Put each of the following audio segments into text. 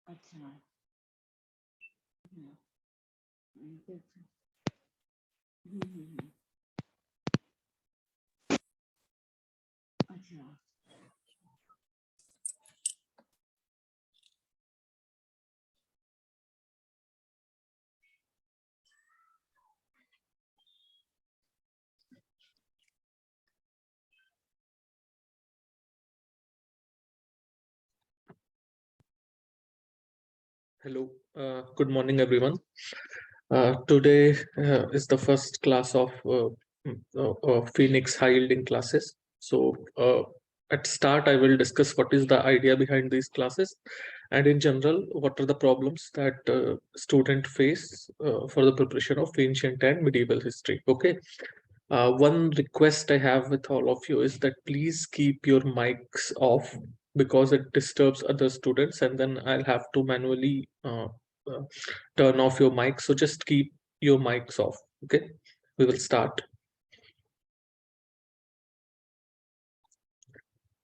अच्छा अच्छा Hello, good morning, everyone. Today is the first class of Phoenix high yielding classes. So at start, I will discuss what is the idea behind these classes, and in general, what are the problems that student face for the preparation of ancient and medieval history. Okay. One request I have with all of you is that please keep your mics off because it disturbs other students, and then I'll have to manually uh, turn off your mic. So just keep your mics off. Okay, we will start.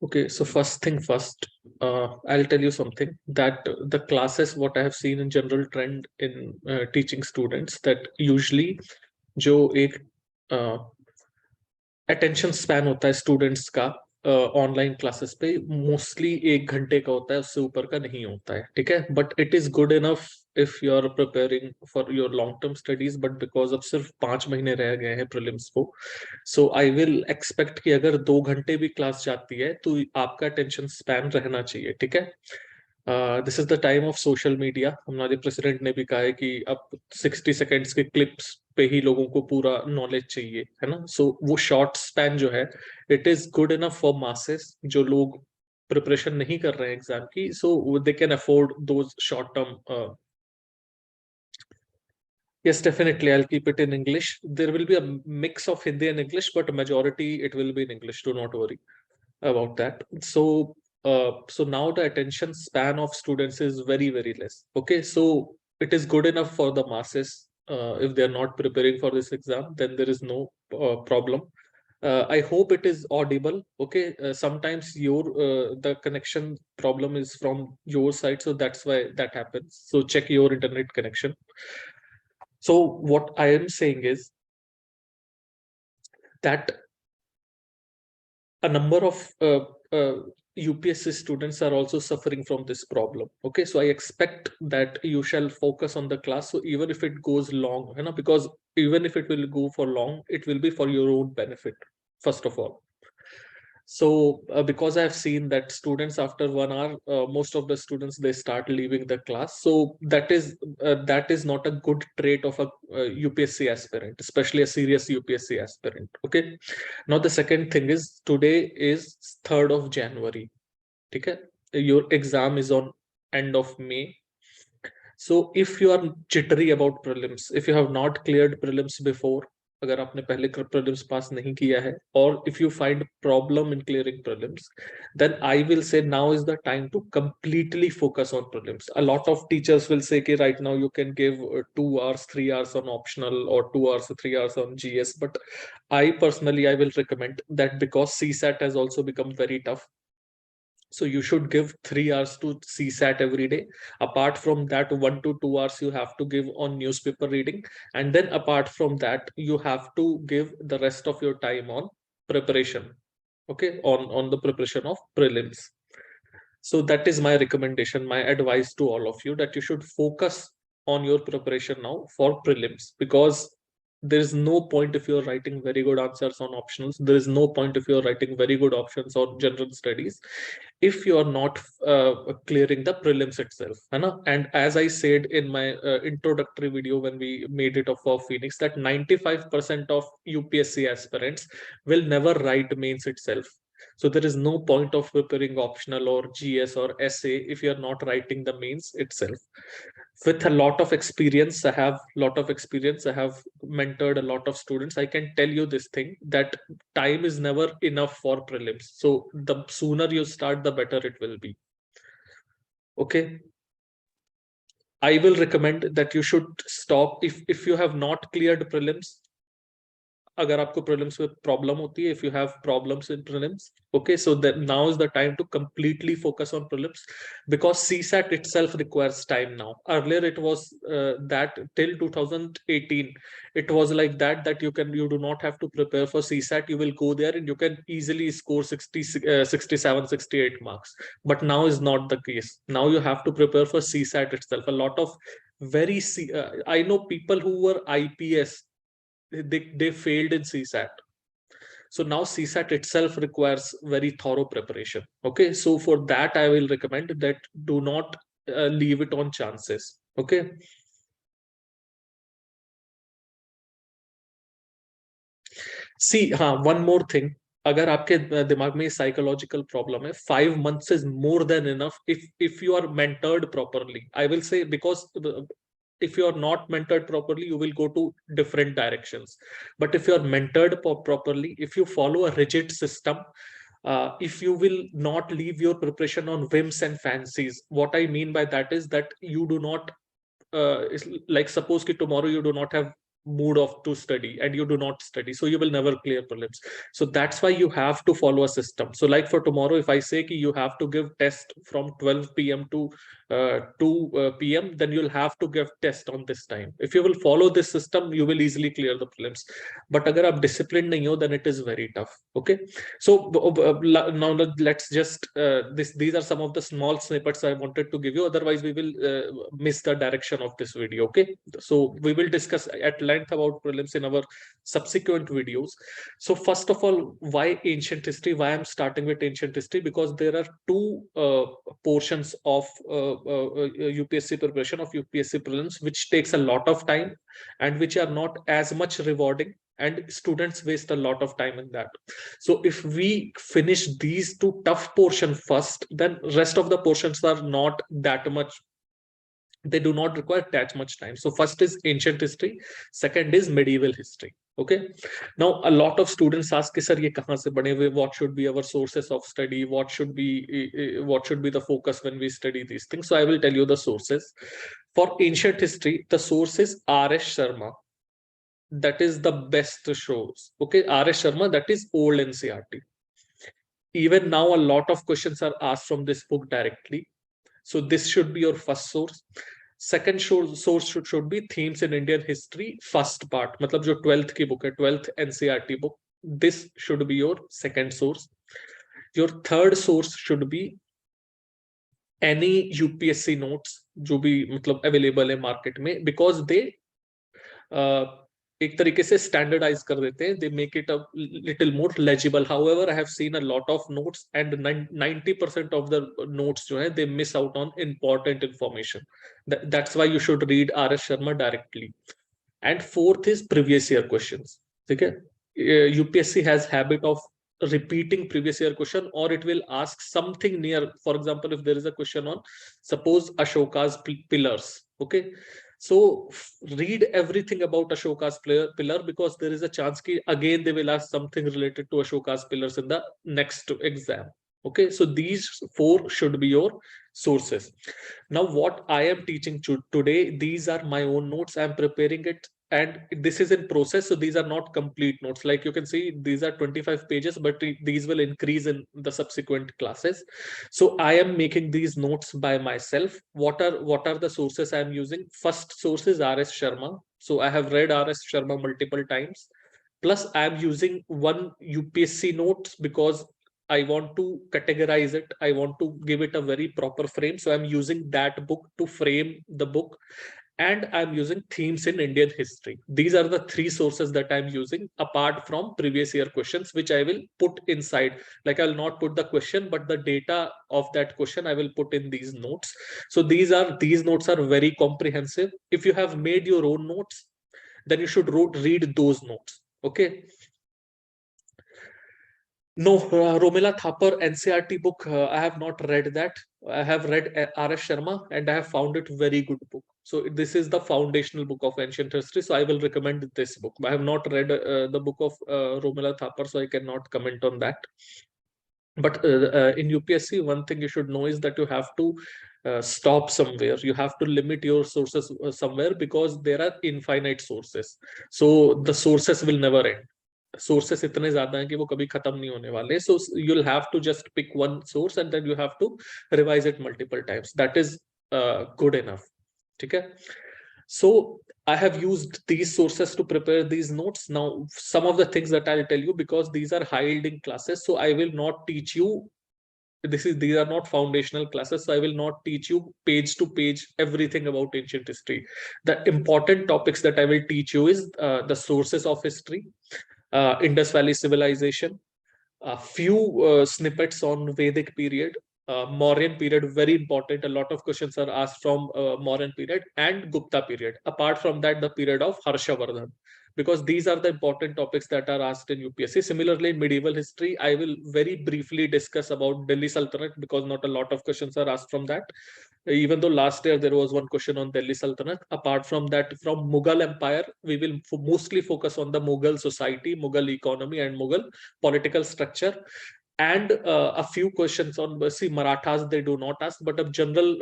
Okay, so first thing first, I'll tell you something that the classes, what I have seen in general trend in teaching students, that usually जो एक attention span होता है students का online classes पे mostly 1 घंटे का होता है, उससे ऊपर का नहीं होता है, ठीक है. But it is good enough if you are preparing for your long term studies, but because अब सिर्फ 5 महीने रह गए हैं प्रीलिम्स को, सो आई विल एक्सपेक्ट कि अगर 2 घंटे भी क्लास जाती है तो आपका अटेंशन स्पैन रहना चाहिए, ठीक है. This is the time of social media. हमारे प्रेसिडेंट ने भी कहा है कि अब 60 सेकेंड्स के क्लिप्स पे ही लोगों को पूरा नॉलेज चाहिए, है ना. सो वो शॉर्ट स्पैन जो है, it is good enough for masses जो लोग प्रिपरेशन नहीं कर रहे हैं एग्जाम की, so they can afford those short term. Yes, definitely. I'll keep it in English. There will be a mix of Hindi and English, but majority it will be in English. Do not worry about that. So now the attention span of students is very, very less. Okay, so it is good enough for the masses. If they are not preparing for this exam, then there is no problem. I hope it is audible. Okay, sometimes the connection problem is from your side, so that's why that happens. So check your internet connection. So what I am saying is that a number of UPSC students are also suffering from this problem. Okay, so I expect that you shall focus on the class. So even if it goes long, you know, because even if it will go for long, it will be for your own benefit, first of all. So because I've seen that students after 1 hour, most of the students, they start leaving the class. So that is not a good trait of a UPSC aspirant, especially a serious UPSC aspirant. Okay. Now the second thing is, today is 3rd of January. Okay. Your exam is on end of May. So if you are jittery about prelims, if you have not cleared prelims before, अगर आपने पहले prelims pass नहीं किया है, or if you find problem in clearing prelims, then I will say now is the time to completely focus on prelims. A lot of teachers will say कि right now you can give 2 hours, 3 hours on optional, or 2 hours, 3 hours on GS. But I personally, I will recommend that because CSAT has also become very tough. So you should give 3 hours to CSAT every day. Apart from that, 1 to 2 hours you have to give on newspaper reading. And then apart from that, you have to give the rest of your time on preparation. Okay, on the preparation of prelims. So that is my recommendation, my advice to all of you, that you should focus on your preparation now for prelims, because There is no point if you're writing very good answers on optionals. There is no point if you're writing very good options on general studies if you are not clearing the prelims itself. And as I said in my introductory video when we made it for Phoenix, that 95% of UPSC aspirants will never write mains itself. So there is no point of preparing optional or GS or essay if you're not writing the mains itself. With a lot of experience, I have mentored a lot of students. I can tell you this thing, that time is never enough for prelims. So the sooner you start, the better it will be. Okay, I will recommend that you should stop if you have not cleared prelims. अगर आपको prelims में problem होती है, if you have problems in prelims, okay, so that now is the time to completely focus on prelims, because CSAT itself requires time now. Earlier it was that till 2018 it was like that you do not have to prepare for CSAT. You will go there and you can easily score 60 67 68 marks. But now is not the case. Now you have to prepare for CSAT itself. A lot of I know people who were IPS, they failed in CSAT. So now CSAT itself requires very thorough preparation. Okay, so for that I will recommend that do not leave it on chances. Okay. See, one more thing. अगर आपके दिमाग में psychological problem है, 5 months is more than enough if you are mentored properly. I will say, because if you are not mentored properly, you will go to different directions. But if you are mentored properly, if you follow a rigid system, if you will not leave your preparation on whims and fancies. What I mean by that is that you do not, like suppose that tomorrow you do not have mood of to study and you do not study, so you will never clear prelims. So that's why you have to follow a system. So like for tomorrow, if I say ki you have to give test from 12 p.m. to 2 p.m., then you'll have to give test on this time. If you will follow this system, you will easily clear the prelims. But agar aap disciplined nahi ho, then it is very tough. Okay, so now let's just these are some of the small snippets I wanted to give you. Otherwise we will miss the direction of this video. Okay, so we will discuss at length about prelims in our subsequent videos. So first of all, why ancient history? Why I'm starting with ancient history? Because there are two portions of UPSC preparation, of UPSC prelims, which takes a lot of time and which are not as much rewarding, and students waste a lot of time in that. So if we finish these two tough portions first, then rest of the portions are not that much, they do not require that much time. So first is ancient history, second is medieval history. Okay, now a lot of students ask, sir, ye kahan se bane hue? What should be our sources of study? What should be the focus when we study these things? So I will tell you the sources. For ancient history, the source is R.S. Sharma. That is the best shows. Okay, R.S. Sharma, that is old NCERT. Even now, a lot of questions are asked from this book directly. So this should be your first source. Second source should be themes in Indian history, first part. मतलब जो 12th की book है, 12th NCERT book. This should be your second source. Your third source should be any UPSC notes जो भी मतलब available है market में, because they एक तरीके से स्टैंडर्डाइज कर देते हैं, they make it a little more legible. However I have seen a lot of notes and 90% of the notes जो है they miss out on important information. That's why you should read RS. Sharma directly. And fourth is previous year questions. ठीक है, UPSC has habit of repeating previous year question, or it will ask something near. For example, if there is a question on, suppose, Ashoka's pillars. Okay, so read everything about Ashoka's pillar, because there is a chance ki again they will ask something related to Ashoka's pillars in the next exam. Okay, so these four should be your sources. Now what I am teaching today, these are my own notes. I am preparing it and this is in process, so these are not complete notes. Like you can see, these are 25 pages, but these will increase in the subsequent classes. So I am making these notes by myself. What are the sources I am using? First source is R.S. Sharma. So I have read R.S. Sharma multiple times. Plus I am using one UPSC notes because I want to categorize it. I want to give it a very proper frame. So I'm using that book to frame the book. and I'm using themes in Indian history. These are the three sources that I'm using apart from previous year questions, which I will put inside. Like I'll not put the question, but the data of that question I will put in these notes. So these notes are very comprehensive. If you have made your own notes, then you should read those notes. Okay. No, Romila Thapar NCRT book, I have not read that. I have read R.S. Sharma and I have found it very good book. So this is the foundational book of ancient history. So I will recommend this book. I have not read the book of Romila Thapar, so I cannot comment on that. But in UPSC, one thing you should know is that you have to stop somewhere. You have to limit your sources somewhere because there are infinite sources. So the sources will never end. Sources इतने ज्यादा हैं कि वो कभी खत्म नहीं होने वाले. So you'll have to just pick one source and then you have to revise it multiple times. That is good enough. ठीक है? So I have used these sources to prepare these notes. Now, some of the things that I'll tell you, because these are high yielding classes, so I will not teach you. These are not foundational classes, so I will not teach you page to page everything about ancient history. The important topics that I will teach you is the sources of history, Indus Valley civilization, a few snippets on Vedic period, Mauryan period, very important. A lot of questions are asked from Mauryan period and Gupta period. Apart from that, the period of Harshavardhan, because these are the important topics that are asked in UPSC. Similarly, in medieval history, I will very briefly discuss about Delhi Sultanate because not a lot of questions are asked from that. Even though last year there was one question on Delhi Sultanate. Apart from that, from Mughal Empire, we will mostly focus on the Mughal society, Mughal economy, and Mughal political structure. And a few questions on Marathas they do not ask, but of general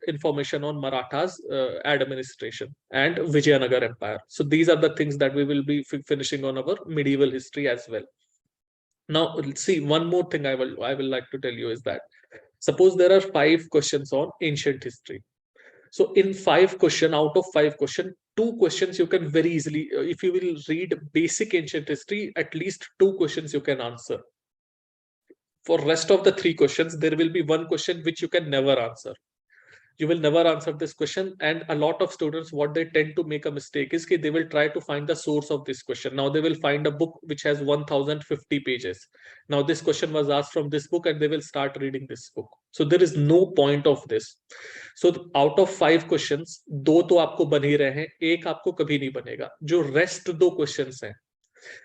information on Marathas administration and Vijayanagar Empire. So these are the things that we will be finishing on our medieval history as well. Now, let's see, one more thing I will like to tell you is that suppose there are 5 questions on ancient history. So in 5 question, out of 5 question, 2 questions you can very easily, if you will read basic ancient history, at least 2 questions you can answer. For rest of the 3 questions, there will be one question which you can never answer. You will never answer this question. And a lot of students, what they tend to make a mistake is they will try to find the source of this question. Now they will find a book which has 1050 pages. Now this question was asked from this book and they will start reading this book. So there is no point of this. So out of 5 questions, 2 तो आपको बन ही रहे हैं, 1 आपको कभी नहीं बनेगा. जो rest 2 questions हैं,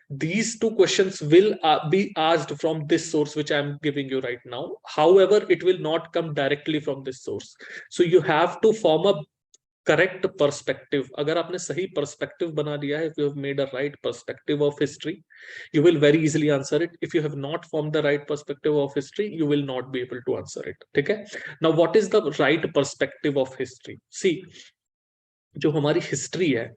these 2 questions will be asked from this source which I'm giving you right now. However, it will not come directly from this source. So you have to form a correct perspective. अगर आपने सही perspective बना दिया है, if you have made a right perspective of history, you will very easily answer it. If you have not formed the right perspective of history, you will not be able to answer it. ठीक है? Now, what is the right perspective of history? See, जो हमारी history है,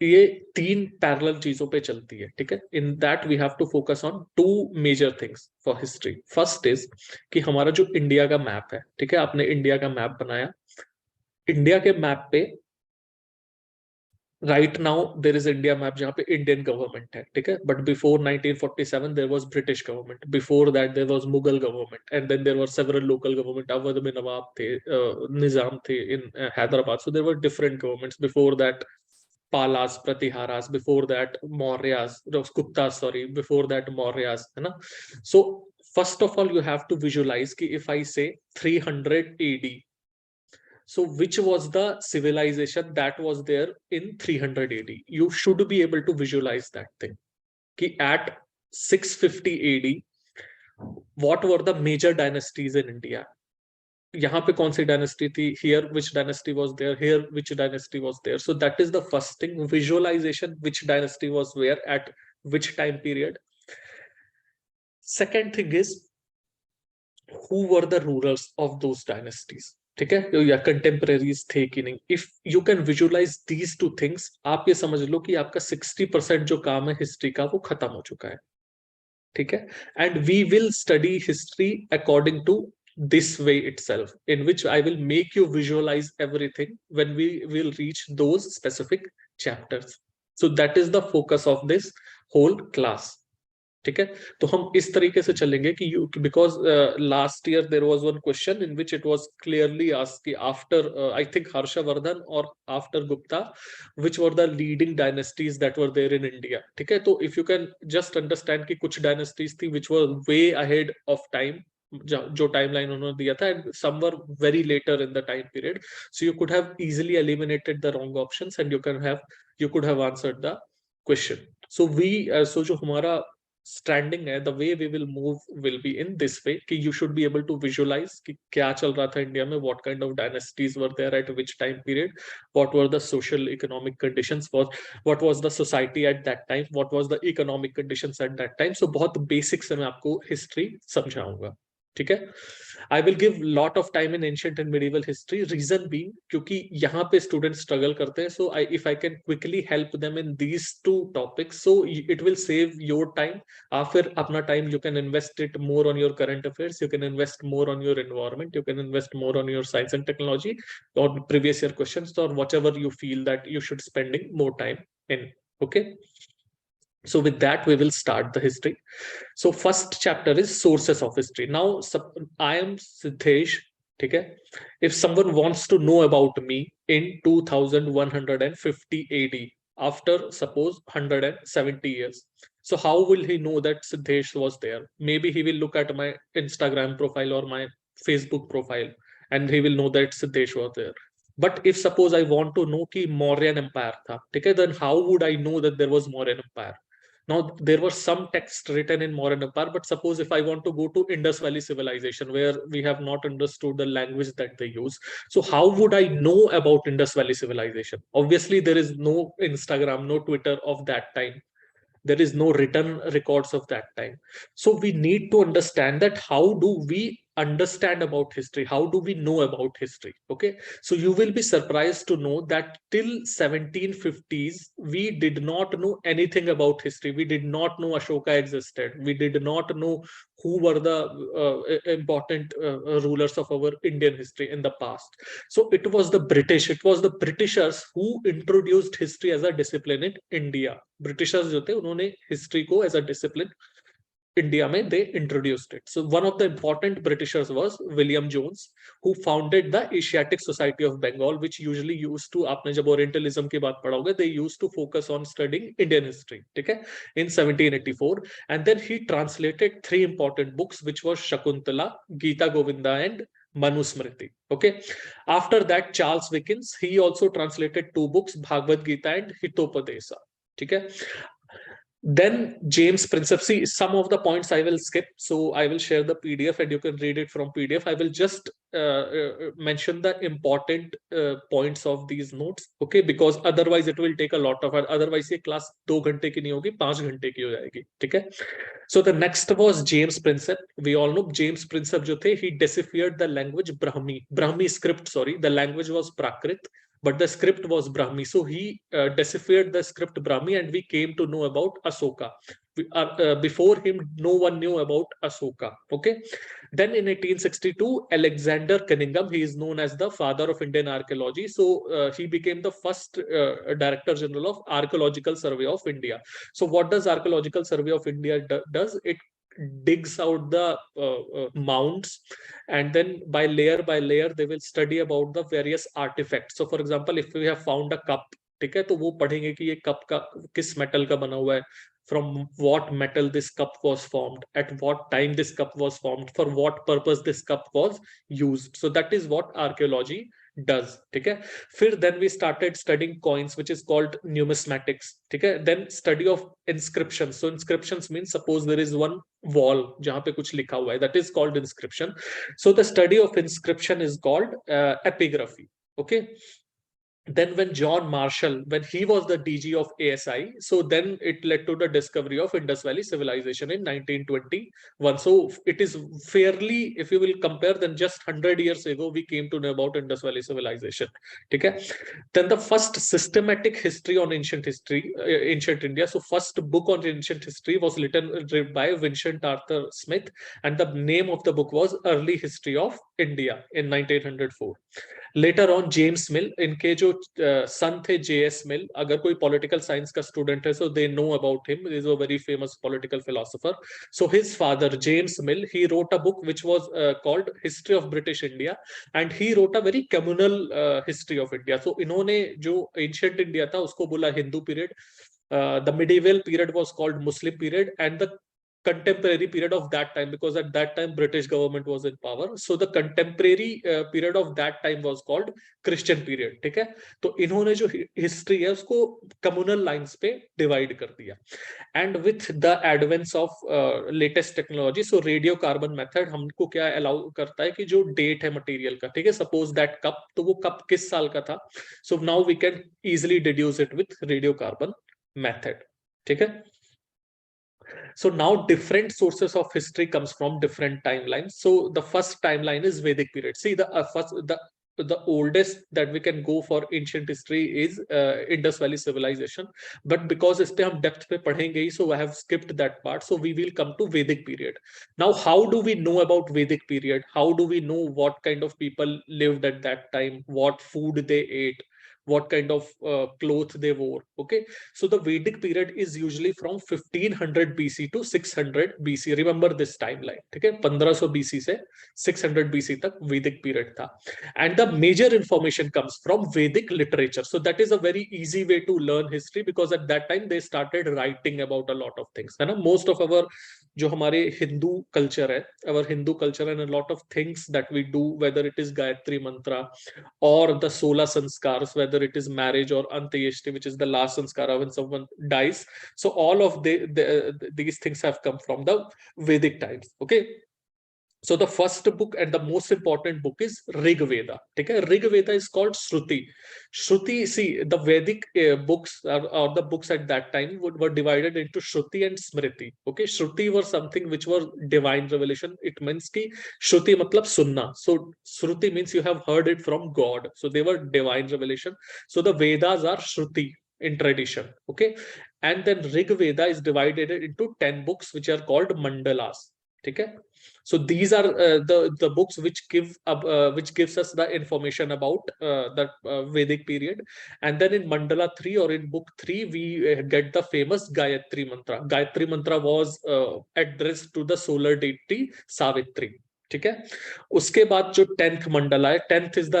ये 3 parallel चीजों पे चलती है. ठीक है? In that we have to focus on 2 major things for history. First is कि हमारा जो इंडिया का मैप है, ठीक है, आपने इंडिया का मैप बनाया. इंडिया के मैप पे right now there is India map जहां पे इंडियन गवर्नमेंट है. ठीक है? But before 1947 there was British government. Before that there was Mughal government and then there were several local government. Awadh में नवाब थे, निजाम थे in Hyderabad. So there were different governments. Before that Palas, Pratiharas, before that Mauryas, Guptas, sorry, before that Mauryas, है ना? So first of all, you have to visualize कि if I say 300 AD, so which was the civilization that was there in 300 AD? You should be able to visualize that thing. कि at 650 AD, what were the major dynasties in India? यहाँ पे कौन सी dynasty थी, here which dynasty was there, here which dynasty was there. So that is the first thing, visualization which dynasty was where at which time period. Second thing is who were the rulers of those dynasties. ठीक है? या contemporaries थे कि नहीं. If you can visualize these 2 things, आप ये समझ लो कि आपका 60% जो काम है हिस्ट्री का वो खत्म हो चुका है. ठीक है? And we will study history according to this way itself, in which I will make you visualize everything when we will reach those specific chapters. So that is the focus of this whole class. ठीक है, तो हम इस तरीके से चलेंगे कि you because last year there was one question in which it was clearly asked कि आफ्टर आई थिंक हर्षवर्धन और after Gupta which were the leading dynasties that were there in India, ठीक है, तो if you can just understand कि कुछ dynasties थी which were way ahead of time, जो timeline उन्होंने दिया था, and some were very later in the time period, so you could have easily eliminated the wrong options and you could have answered the question. So so जो हमारा standing है, the way we will move will be in this way कि you should be able to visualise कि क्या चल रहा था India में, what kind of dynasties were there at which time period, what were the social economic conditions, what was the society at that time, what was the economic conditions at that time. So बहुत basic से मैं आपको history समझाऊंगा, ठीक है. I will give lot of time in ancient and medieval history, reason being क्योंकि यहाँ पे स्टूडेंट स्ट्रगल करते हैं. So I if I can quickly help them in these two topics, so it will save your time. आप फिर अपना time you can invest it more on your current affairs, you can invest more on your environment, you can invest more on your science and technology और previous year questions और what ever you feel that you should spending more time in. Okay, so with that we will start the history. So first chapter is sources of history. Now I am Siddhesh, ठीक है. If someone wants to know about me in 2150 AD, after suppose 170 years, so how will he know that Siddhesh was there? Maybe he will look at my Instagram profile or my Facebook profile and he will know that Siddhesh was there. But if suppose I want to know कि Mauryan Empire था, ठीक है, then how would I know that there was Mauryan Empire? Now there was some text written in Mauryan Empire, but suppose if I want to go to Indus Valley civilization where we have not understood the language that they use, so how would I know about Indus Valley civilization? Obviously there is no Instagram, no Twitter of that time, there is no written records of that time. So we need to understand that how do we understand about history, how do we know about history. Okay, so you will be surprised to know that till 1750s we did not know anything about history. We did not know Ashoka existed, we did not know who were the important rulers of our Indian history in the past. So it was the Britishers who introduced history as a discipline in India. Britishers जो थे उन्होंने history को as a discipline India में they introduced it. So one of the important Britishers was William Jones, who founded the Asiatic Society of Bengal, which usually used to, आपने जब Orientalism की बात पढ़ोगे, they used to focus on studying Indian history, ठीक है, in 1784, and then he translated 3 important books, which was Shakuntala, Gita Govinda, and Manusmriti. Okay, after that Charles Dickens, he also translated 2 books, Bhagavad Gita and Hitopadesa. ठीक है. Then James Princip, see some of the points I will skip, so I will share the PDF and you can read it from PDF. I will just mention the important points of these notes, okay, because otherwise it will take a lot of, otherwise ये class 2 घंटे की नहीं होगी, 5 घंटे की हो जाएगी, ठीक है. So the next was James Princip. We all know James Princip जो थे, he deciphered the language Brahmi script, sorry, the language was Prakrit, but the script was Brahmi. So he deciphered the script Brahmi, and we came to know about Asoka. Before him, no one knew about Asoka. Okay. Then in 1862, Alexander Cunningham, he is known as the father of Indian archaeology. So he became the first Director General of Archaeological Survey of India. So what does Archaeological Survey of India does? It digs out the mounds, and then by layer they will study about the various artifacts. So for example, if we have found a cup, ठीक है, तो वो पढ़ेंगे कि ये cup का किस metal का बना हुआ है, from what metal this cup was formed, at what time this cup was formed, for what purpose this cup was used. So that is what archaeology does. ठीक है. फिर then we started studying coins, which is called numismatics. ठीक है. Then study of inscriptions. So inscriptions means suppose there is one wall जहाँ पे कुछ लिखा हुआ है, that is called inscription. So the study of inscription is called epigraphy. Okay. Then when John Marshall, when he was the DG of ASI, so then it led to the discovery of Indus Valley civilization in 1921. So it is fairly, if you will compare, then just 100 years ago we came to know about Indus Valley civilization. Okay. Then the first systematic history on ancient India. So first book on ancient history was written by Vincent Arthur Smith, and the name of the book was Early History of India in 1904. Later on James मिल, इनके जो सन थे JS मिल, अगर कोई political science का student है so they know about him, is a very famous political philosopher. So his father James Mill, he wrote a book which was called history of British India, and he wrote a very communal history of India. So इन्होंने जो ancient India था उसको बोला Hindu period, the medieval period was called Muslim period, and the contemporary period of that time, because at that time British government was in power, so the contemporary period of that time was called Christian period. ठीक है, तो इन्होंने जो history है उसको communal lines पे divide कर दिया. And with the advance of latest technology, so radio carbon method हमको क्या अलाउ करता है कि जो डेट है मटेरियल का, ठीक है, सपोज दैट कप, तो वो कप किस साल का था, so now we can easily deduce it with radio carbon method. ठीक है. So now different sources of history comes from different timelines. So the first timeline is Vedic period. See, the oldest that we can go for ancient history is Indus Valley civilization. But because इस पे हम depth पे पढ़ेंगे ही, so I have skipped that part. So we will come to Vedic period. Now, how do we know about Vedic period? How do we know what kind of people lived at that time? What food they ate? What kind of clothes they wore? Okay, so the Vedic period is usually from 1500 BC to 600 BC. Remember this timeline. ठीक है, 1500 BC से 600 BC तक Vedic period था. And the major information comes from Vedic literature. So that is a very easy way to learn history, because at that time they started writing about a lot of things. है ना, most of our जो हमारे Hindu culture है, our Hindu culture, and a lot of things that we do, whether it is Gayatri Mantra or the Sola Sanskars, whether it is marriage or Antyeshti, which is the last sanskara when someone dies. So all of these things have come from the Vedic times. Okay. So the first book and the most important book is Rig Veda. Okay? Rig Veda is called Shruti. Shruti, see, the Vedic books or the books at that time were divided into Shruti and Smriti. Okay, Shruti was something which was divine revelation. It means ki Shruti matlab sunna. So Shruti means you have heard it from God. So they were divine revelation. So the Vedas are Shruti in tradition. Okay, and then Rig Veda is divided into 10 books which are called mandalas. Okay, so these are the books which gives us the information about that Vedic period. And then in mandala 3 or in book 3 we get the famous Gayatri Mantra. Gayatri Mantra was addressed to the solar deity Savitri. ठीक है, उसके बाद जो 10th mandala है, 10th is the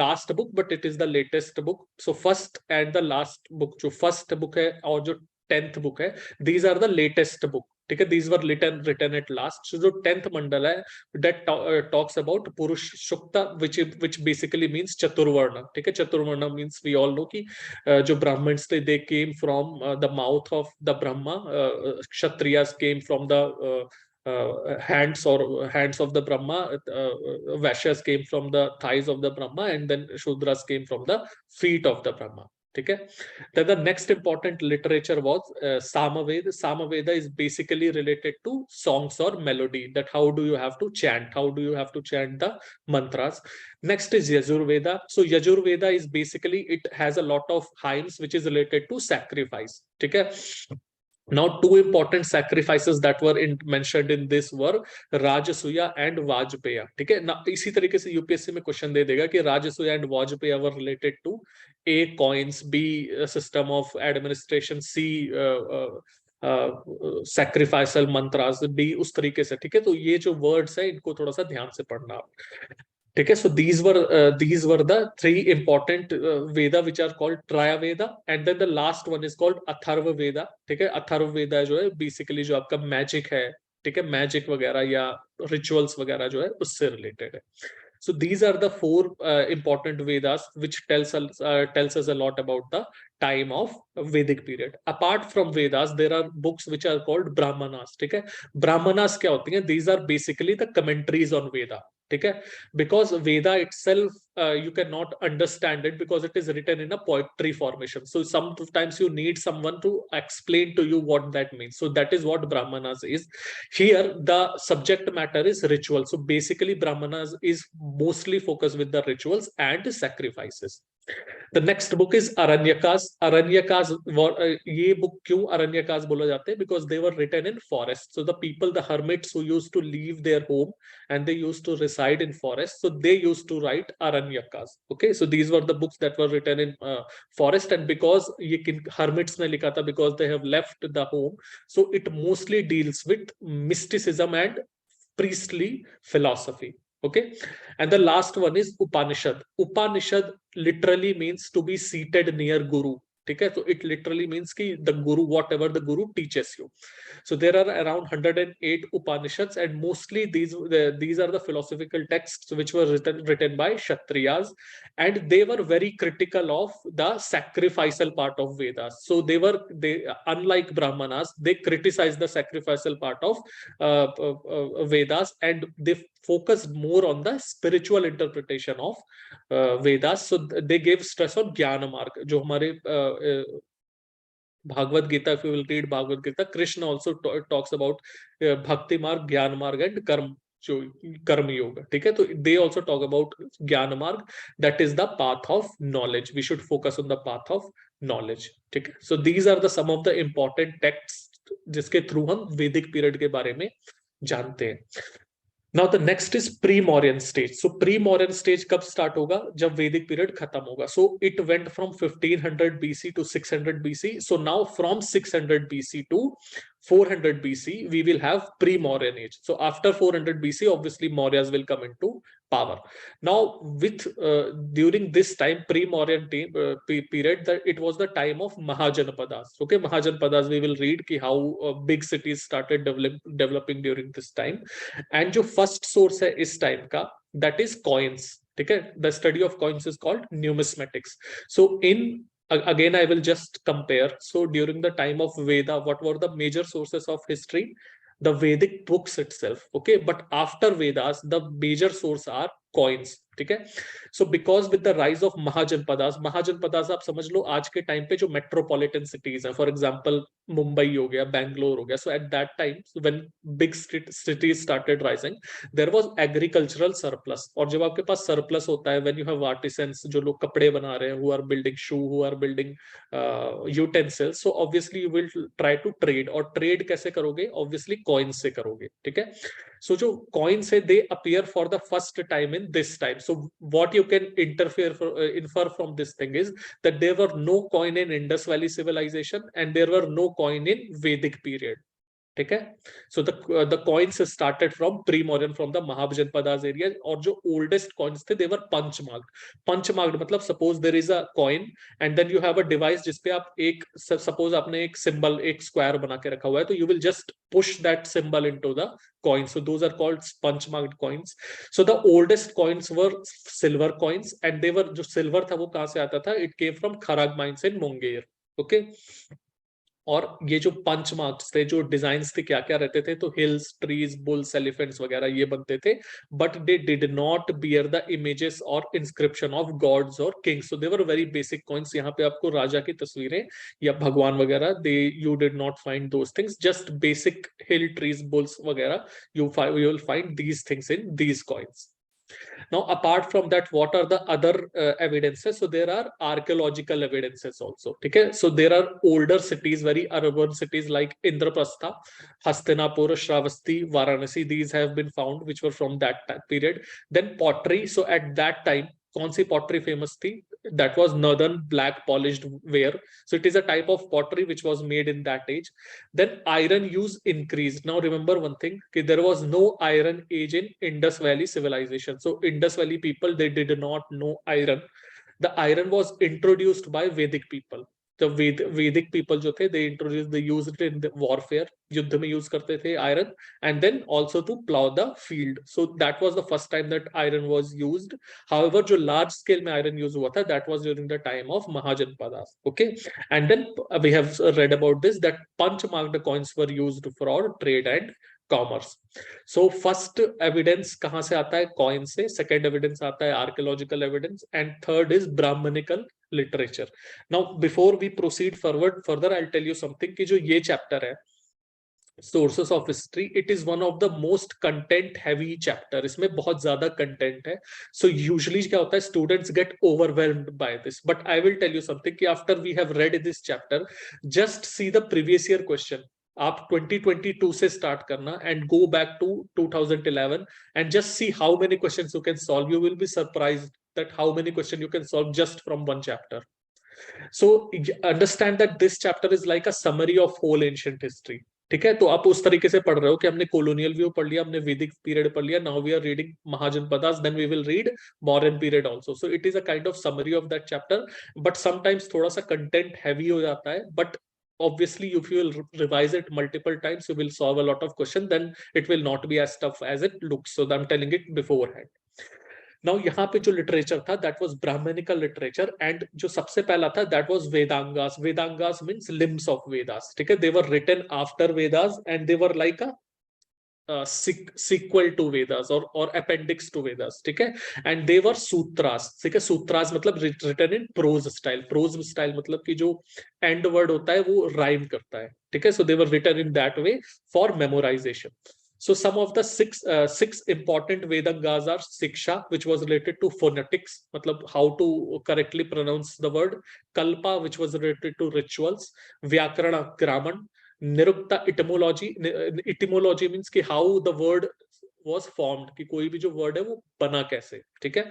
last book but it is the latest book. So first and the last book, जो first book है और जो 10th बुक है, these are the latest book. ठीक है, these were written at last. So जो 10th mandala है, that talks about पुरुष शुक्ता, which basically means चतुर्वर्ण. ठीक है, चतुर्वर्ण मीन्स वी ऑल नो कि जो ब्राह्मण्स थे, they came from the mouth of the Brahma, Kshatriyas came from the hands of the Brahma, Vaishyas came from the thighs of the Brahma, and then Shudras came from the feet of the Brahma. Okay. Then the next important literature was Samaveda. Samaveda is basically related to songs or melody, that how do you have to chant, how do you have to chant the mantras. Next is Yajurveda. So Yajurveda is basically, it has a lot of hymns which is related to sacrifice. Okay. Now, two important sacrifices that were mentioned in this were Rajasuya and Vajpaya. ठीक है ना, इसी तरीके से UPSC में question दे देगा कि Rajasuya and Vajpaya were related to A, coins, B, system of administration, C, sacrificial mantras, D, उस तरीके से. ठीक है, तो ये जो वर्ड्स है इनको थोड़ा सा ध्यान से पढ़ना. ठीक है, so these were the three important Veda which are called Traya Veda, and then the last one is called Atharva Veda. ठीक है, Atharva Veda जो है बेसिकली जो आपका मैजिक है, ठीक है, मैजिक वगैरह या रिचुअल्स वगैरह जो है उससे रिलेटेड है. So these are the four important Vedas which tells us a lot about the time of Vedic period. Apart from Vedas, there are books which are called Brahmanas. ठीक है, Brahmanas क्या होती हैं? These are basically the commentaries on Veda. ठीक है, because Veda itself you cannot understand it because it is written in a poetry formation. So sometimes you need someone to explain to you what that means. So that is what Brahmanas is. Here the subject matter is ritual. So basically Brahmanas is mostly focused with the rituals and sacrifices. The next book is Aranyakas. Aranyakas, ये book क्यों Aranyakas बोला जाते हैं? Because they were written in forest. So the people, the hermits who used to leave their home and they used to reside in forest, so they used to write Aranyakas. Okay, so these were the books that were written in forest, and because ये hermits ने लिखा था, because they have left the home, so it mostly deals with mysticism and priestly philosophy. Okay, and the last one is Upanishad. Upanishad literally means to be seated near Guru. ठीक है, तो it literally means कि the Guru, whatever the Guru teaches you. So there are around 108 Upanishads, and mostly these are the philosophical texts which were written by Kshatriyas, and they were very critical of the sacrificial part of Vedas. So they unlike Brahmanas, they criticized the sacrificial part of Vedas, and they focused more on the spiritual interpretation of Vedas. So they gave stress on Jnana Marg, जो हमारे Bhagavad Gita, if you will read Bhagavad Gita, Krishna also talks about Bhakti Marg, Gyan Marg, and Karma Yoga. ठीक है, तो they also talk about Gyan Marg, that is the path of knowledge. We should focus on the path of knowledge. ठीक है, so these are the some of the important texts जिसके through हम वैदिक period के बारे में जानते हैं. Now the next is pre-Mauryan stage. So pre-Mauryan stage कब start होगा? जब वैदिक पीरियड खत्म होगा. So it went from 1500 BC to 600 BC. So now from 600 BC to 400 BC, we will have pre-Mauryan age. So after 400 BC, obviously Mauryas will come into power. Now with during this time, pre-Mauryan period, that it was the time of Mahajanpadas. Okay, Mahajanpadas, we will read ki how big cities started developing during this time. And जो first source है इस time का, that is coins. ठीक है, the study of coins is called numismatics. So in again I will just compare. So during the time of Veda, what were the major sources of history? The Vedic books itself. Okay, but after Vedas, the major source are coins. ठीक है, so because with the rise of Mahajanapadas, Mahajanapadas आप समझ लो आज के time पे जो metropolitan cities हैं, फॉर एग्जांपल मुंबई हो गया, बैंगलोर हो गया. So at that time when big cities started rising, there was agricultural surplus. और जब आपके पास सरप्लस होता है, व्हेन यू हैव आर्टिसंस, जो लोग कपड़े बना रहे हैं, who are building shoe, who are building utensils, so obviously you will try to trade. और ट्रेड कैसे करोगे? ऑब्वियसली कॉइन से करोगे. ठीक है, so जो coins है, they appear for the first time in this time. So what you can infer from this thing is that there were no coin in Indus Valley civilization, and there were no coin in Vedic period. ठीक है, so the coins started from pre-modern, from the Mahajanapadas area. और जो oldest coins थे, they were punch marked. Punch marked मतलब suppose there is a coin and then you have a device जिसपे आप एक, suppose आपने एक सिंबल, एक स्क्वायर बना के रखा हुआ है, तो you will just push that symbol into the coin. So those are called punch marked coins. So the oldest coins were silver coins, and they were, जो सिल्वर था वो कहां से आता था? It came from Kharag mines in Munger. Okay, और ये जो पंच मार्क्स थे, जो डिजाइन्स थे, क्या क्या रहते थे? तो हिल्स, ट्रीज, बुल्स, एलिफेंट्स वगैरह ये बनते थे, but they did not bear the images और इंस्क्रिप्शन ऑफ गॉड्स और kings. So they were very basic coins. यहाँ पे आपको राजा की तस्वीरें या भगवान वगैरह, they you did not find those things, just basic hill, trees, bulls वगैरह. You will find these things in these coins. Now, apart from that, what are the other evidences? So there are archaeological evidences also. Okay, so there are older cities, very urban cities like Indraprastha, Hastinapur, Shravasti, Varanasi. These have been found, which were from that period. Then pottery. So at that time, कौन सी pottery famous थी? That was northern black polished ware. So it is a type of pottery which was made in that age. Then iron use increased. Now remember one thing, there was no iron age in Indus Valley civilization. So Indus Valley people, they did not know iron. The iron was introduced by Vedic people. The Vedic people जो थे, they introduced, they used it in the warfare. युद्ध में use करते थे iron, and then also to plow the field. So that was the first time that iron was used. However, जो large scale में iron use हुआ था, that was during the time of Mahajanpadas. Okay, and then we have read about this, that punch marked coins were used for trade and commerce. So first evidence कहां से आता है? Coin से. Second evidence आता है archaeological evidence, and third is Brahmanical literature. Now before we proceed forward further, I tell you something कि जो ये चैप्टर है, sources of history, it is one of the most content heavy chapter, इसमें बहुत ज्यादा content है. So usually क्या होता है, students get overwhelmed by this, but I will tell you something कि after we have read this chapter, just see the previous year question. आप 2022 से स्टार्ट करना and go back to 2011 and just see how many questions you can solve. You will be surprised that how many question you can solve just from one chapter. So understand that this chapter is like a summary of whole ancient history. ठीक है, तो आप उस तरीके से पढ़ रहे हो कि हमने कॉलोनियल व्यू पढ़ लिया, हमने वैदिक पीरियड पढ़ लिया, now we are reading Mahajanapadas, then we will read modern period also. So it is a kind of summary of that chapter, but sometimes थोड़ा सा कंटेंट हैवी हो जाता है. But obviously if you will revise it multiple times, you will solve a lot of questions, then it will not be as tough as it looks. So I'm telling it beforehand. Now यहाँ पे जो literature था that was Brahmanical literature, and जो सबसे पहला था that was Vedangas. Vedangas means limbs of Vedas. ठीक है, they were written after Vedas and they were like a sequel to Vedas or appendix to Vedas. ठीक है, and they were sutras. ठीक है, sutras मतलब written in prose style. Prose style मतलब कि जो end word होता है वो rhyme करता है. ठीक है, so they were written in that way for memorization. So some of the six important Vedangas are Siksha, which was related to phonetics, मतलब how to correctly pronounce the word. Kalpa, which was related to rituals. Vyakarana, grammar. Nirukta, etymology. Etymology means कि how the word was formed, कि कोई भी जो word है वो बना कैसे. ठीक है,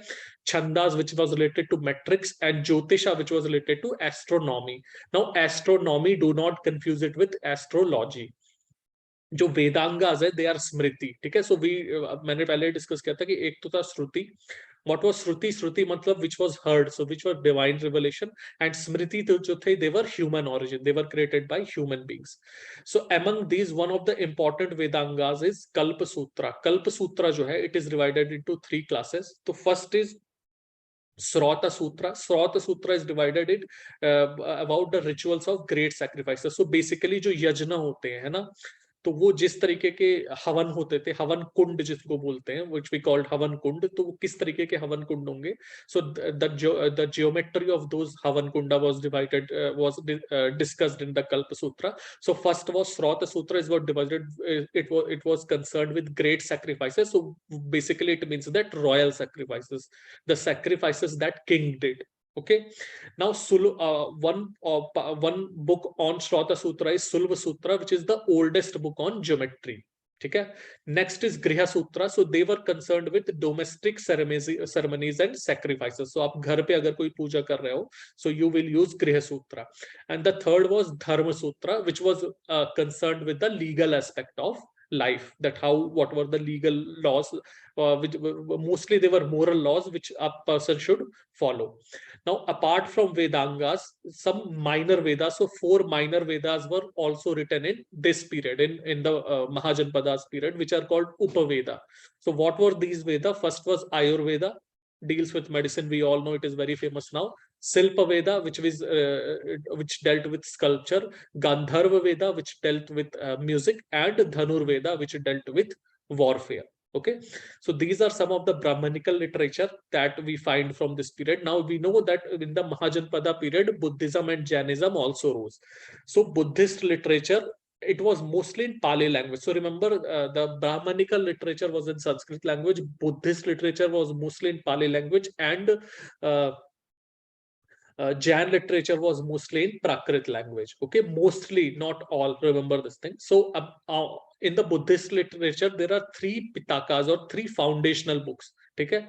छंदास which was related to metrics, and Jyotisha which was related to astronomy. Now astronomy, do not confuse it with astrology. जो वेदांगास है दे आर स्मृति. ठीक है, सो वी मैंने पहले डिस्कस किया था कि एक तो था श्रुति. What was Shruti? Shruti matlab which was heard, so which were divine revelation, and Smriti jo the, they were human origin, they were created by human beings. So among these, one of the important Vedangas is Kalpa Sutra. Kalpa Sutra jo hai, it is divided into three classes. So first is Srota Sutra. Srota Sutra is divided in about the rituals of great sacrifices. So basically जो यज्ञ होते हैं ना, तो वो जिस तरीके के हवन होते थे, हवन कुंड जिसको बोलते हैं, which we called हवन कुंड, तो वो किस तरीके के हवन कुंड होंगे. So the geometry of those हवन कुंडा was divided, was discussed in the Kalpa Sutra. So first was Srota Sutra is what divided, it was concerned with great sacrifices. So basically it means that royal sacrifices, the sacrifices that king did. Okay, now one book on Shrota Sutra is Sulva Sutra, which is the oldest book on geometry. ठीक है, next is Griha Sutra. So they were concerned with domestic ceremonies and sacrifices. So आप घर पे अगर कोई पूजा कर रहे हो, so you will use Griha Sutra. And the third was Dharma Sutra, which was concerned with the legal aspect of life, that how, what were the legal laws, which mostly they were moral laws which a person should follow. Now apart from Vedangas, some minor Vedas, so 4 minor Vedas were also written in this period, in the Mahajanpadas period, which are called Upaveda. So what were these Veda? First was Ayurveda, deals with medicine, we all know, it is very famous now. Silpa Veda, which dealt with sculpture. Gandharva Veda, which dealt with music, and Dhanur Veda, which dealt with warfare. Okay, so these are some of the Brahmanical literature that we find from this period. Now we know that in the Mahajanpada period, Buddhism and Jainism also rose. So Buddhist literature, it was mostly in Pali language. So remember, the Brahmanical literature was in Sanskrit language, Buddhist literature was mostly in Pali language, and Jain literature was mostly in Prakrit language. Okay, mostly, not all. Remember this thing. So in the Buddhist literature, there are 3 Pitakas or 3 foundational books. ठीक है,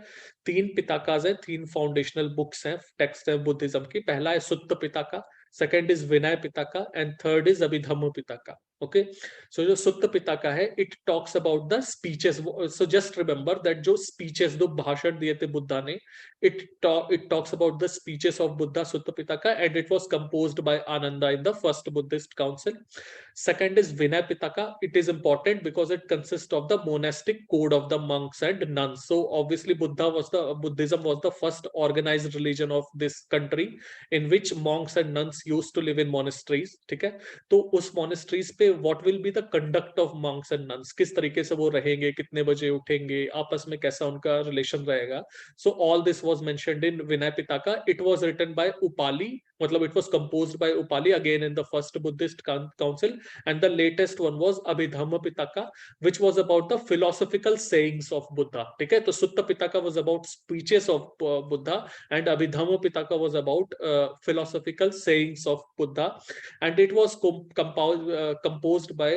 3 पिताकाज है, 3 foundational books हैं, text है Buddhism की. पहला है Sutta Pitaka, second is Vinaya Pitaka, and third is Abhidhamma Pitaka. Okay, so जो सुत्त पिताका है, it talks about the speeches. So just remember that जो स्पीचेस, जो भाषण दिए थे बुद्धा ने, it talks about the speeches of Buddha, Sutta Pitaka, and it was composed by Ananda in the first Buddhist council. Second is Vinay Pitaka. It is important because it consists of the monastic code of the monks and nuns. So obviously Buddhism was the first organized religion of this country, in which monks and nuns used to live in monasteries. ठीक है, तो उस monasteries पे what will be the conduct of monks and nuns, किस तरीके से वो रहेंगे, कितने बजे उठेंगे, आपस में कैसा उनका relation रहेगा. So all this was mentioned in Vinay Pitaka. It was written by Upali matlab it was composed by Upali again in the first Buddhist council, and the latest one was Abhidhamma Pitaka, which was about the philosophical sayings of Buddha. Okay, so Sutta Pitaka was about speeches of Buddha, and Abhidhamma Pitaka was about philosophical sayings of Buddha, and it was composed by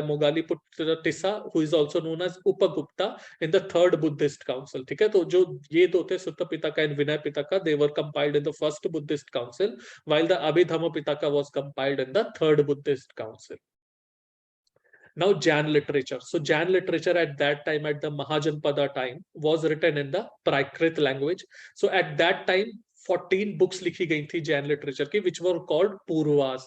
Mogaliputra Tissa, who is also known as Upagupta in the third Buddhist council. ठीक है, तो जो ये दो थे Sutta Pitaka and Vinaya Pitaka, they were compiled in the first Buddhist council, while the Abhidhamma Pitaka was compiled in the third Buddhist council. Now Jan literature. So Jan literature at that time, at the Mahajanpada time, was written in the Prakrit language. So at that time 14 books likhi gayi thi Jan literature ki, which were called Purvas.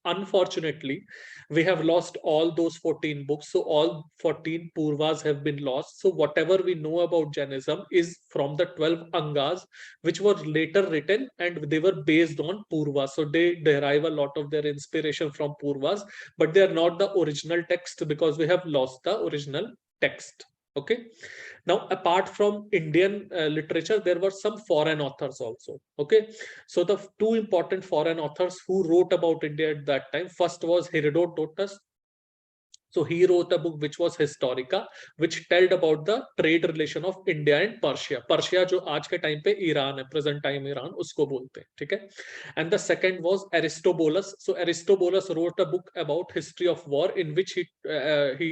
Unfortunately, we have lost all those 14 books. So all 14 Purvas have been lost. So whatever we know about Jainism is from the 12 Angas, which were later written, and they were based on Purvas. So they derive a lot of their inspiration from Purvas, but they are not the original text because we have lost the original text. Okay. Now, apart from Indian literature, there were some foreign authors also. Okay. So the two important foreign authors who wrote about India at that time, first was Herodotus. So he wrote a book which was Historica, which told about the trade relation of India and Persia. Persia जो आज के time पे Iran है, present time Iran, उसको बोलते हैं, ठीक है? And the second was Aristobulus. So Aristobulus wrote a book about history of war, in which he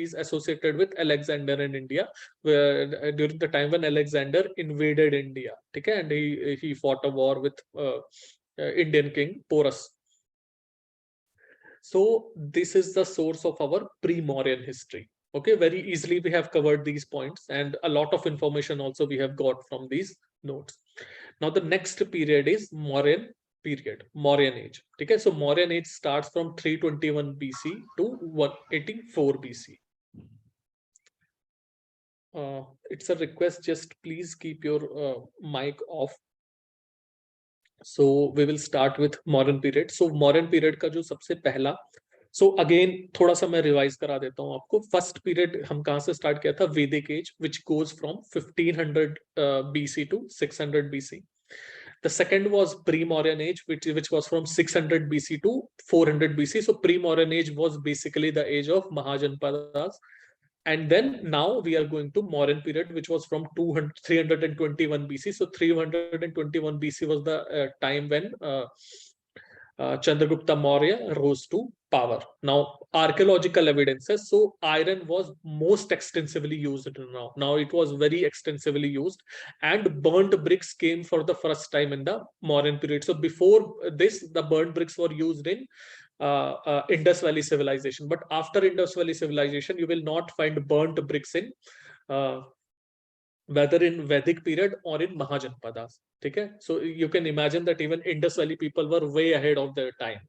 is associated with Alexander in India, where, during the time when Alexander invaded India, ठीक है? And he fought a war with Indian king Porus. So this is the source of our pre-Mauryan history. Okay, very easily we have covered these points, and a lot of information also we have got from these notes. Now the next period is Mauryan period, Mauryan age. Okay, so Mauryan age starts from 321 BC to 184 BC. It's a request, just please keep your mic off. So we will start with Mauryan period. So Mauryan period का जो सबसे पहला, so again थोड़ा सा मैं revise करा देता हूँ आपको. फर्स्ट पीरियड हम कहाँ से स्टार्ट किया था? Vedic age, which goes from 1500 BC to 600 BC. The second was pre-Mauryan age, which was from 600 BC to 400 BC. So pre-Mauryan age was basically the age of Mahajanpadas. And then now we are going to Mauryan period, which was from 321 BC. So 321 BC was the time when Chandragupta Maurya rose to power. Now, archaeological evidences. So iron was most extensively used now. Now it was very extensively used, and burnt bricks came for the first time in the Mauryan period. So before this, the burnt bricks were used in Indus Valley civilization, but after Indus Valley civilization, you will not find burnt bricks in whether in Vedic period or in Mahajanpadas. Okay, so you can imagine that even Indus Valley people were way ahead of their time.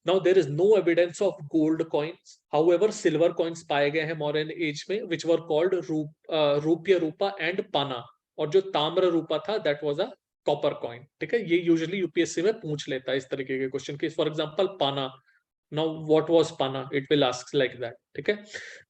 Now there is no evidence of gold coins. However, silver coins पाए गए हैं Mauryan age में, which were called Rupya Rupa and Pana. और जो ताम्र रूपा था, that was a copper coin. ठीक है, ये usually UPSC में पूछ लेता है इस तरीके के क्वेश्चन की. For example, Pana. Now what was Pana? It will ask like that. ठीक है.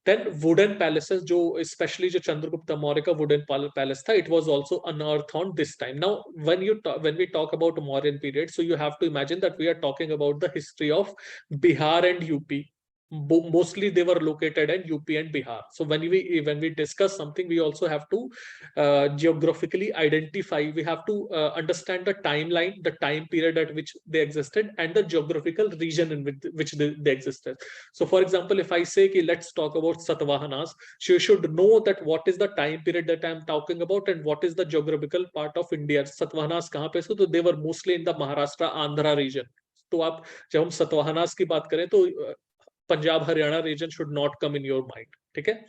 Then wooden palaces, जो especially जो Chandragupta Maurya का wooden palace था, it was also unearthed on this time. Now when we talk about Mauryan period, so you have to imagine that we are talking about the history of Bihar and UP. Mostly they were located in UP and Bihar. So when we discuss something, we also have to geographically identify. We have to understand the timeline, the time period at which they existed, and the geographical region in which they existed. So for example, if I say let's talk about Satavahanas, so you should know that what is the time period that I am talking about and what is the geographical part of India. Satavahanas कहाँ पे? So they were mostly in the Maharashtra, Andhra region. तो आप जब हम सतवाहनास की बात करें तो Punjab Haryana region should not come in your mind. ठीक है.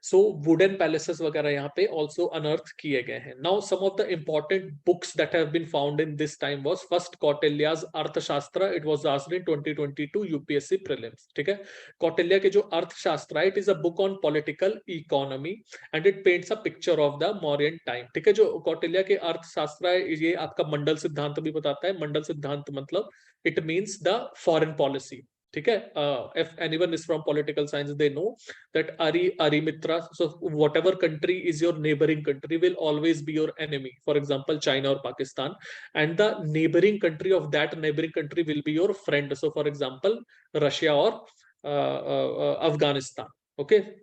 So wooden palaces वगैरह यहाँ पे also unearthed किए गए हैं. Now some of the important books that have been found in this time was first Kautilya's Arthashastra. It was asked in 2022 UPSC prelims. ठीक है. कौटिल्य के जो अर्थशास्त्र है, it is a book on political economy and it paints a picture of the Mauryan time. ठीक है. जो कौटिल्य के अर्थशास्त्र है, ये आपका मंडल सिद्धांत भी बताता है. मंडल सिद्धांत मतलब it means the foreign policy. Okay, if anyone is from political science, they know that Ari Mitra. So whatever country is your neighboring country will always be your enemy. For example, China or Pakistan, and the neighboring country of that neighboring country will be your friend. So for example, Russia or Afghanistan. Okay.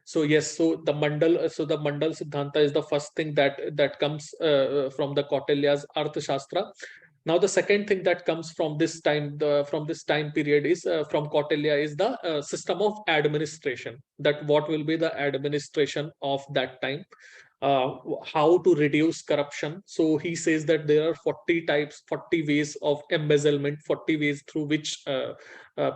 So yes, so the Mandal Siddhanta is the first thing that comes from the Kautilya's Arthashastra. Now the second thing that comes from this time from this time period is from Kautilya is the system of administration. That what will be the administration of that time, how to reduce corruption. So he says that there are 40 types, 40 ways of embezzlement, 40 ways through which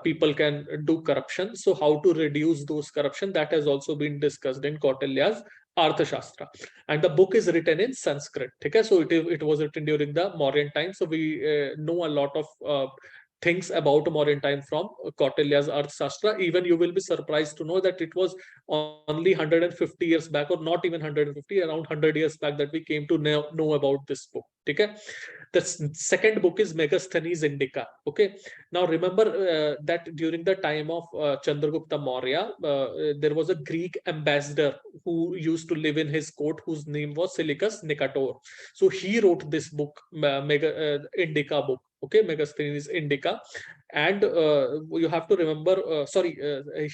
people can do corruption. So how to reduce those corruption, that has also been discussed in Kautilya's Arthashastra. And the book is written in Sanskrit. Okay? So it was written during the Mauryan time. So we know a lot of things about Mauryan time from Kautilya's Arthashastra. Even you will be surprised to know that it was only 150 years back, or not even 150, around 100 years back, that we came to know about this book. Okay? The second book is Megasthenes Indica. Okay. Now remember that during the time of Chandragupta Maurya, there was a Greek ambassador who used to live in his court, whose name was Seleucus Nicator. So he wrote this book, Indica book. Okay, Megasthenes Indica. And you have to remember,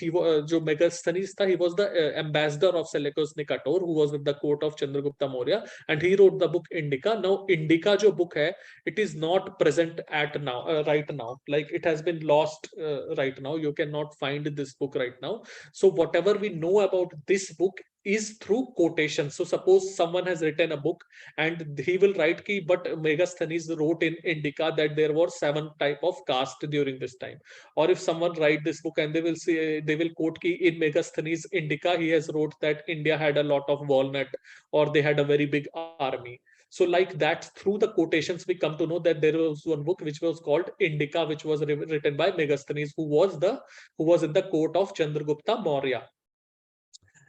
he was जो Megasthenes था, he was the ambassador of Seleucus Nicator, who was with the court of Chandragupta Maurya, and he wrote the book Indica. Now Indica जो book है, it is not present at now, right now. Like it has been lost right now. You cannot find this book right now. So whatever we know about this book is through quotation. So suppose someone has written a book and he will write ki, but Megasthenes wrote in Indica that there were 7 type of caste during this time. Or if someone write this book and they will say, they will quote ki in Megasthenes Indica he has wrote that India had a lot of walnut, or they had a very big army. So like that, through the quotations, we come to know that there was one book which was called Indica, which was written by Megasthenes, who was in the court of Chandragupta Maurya.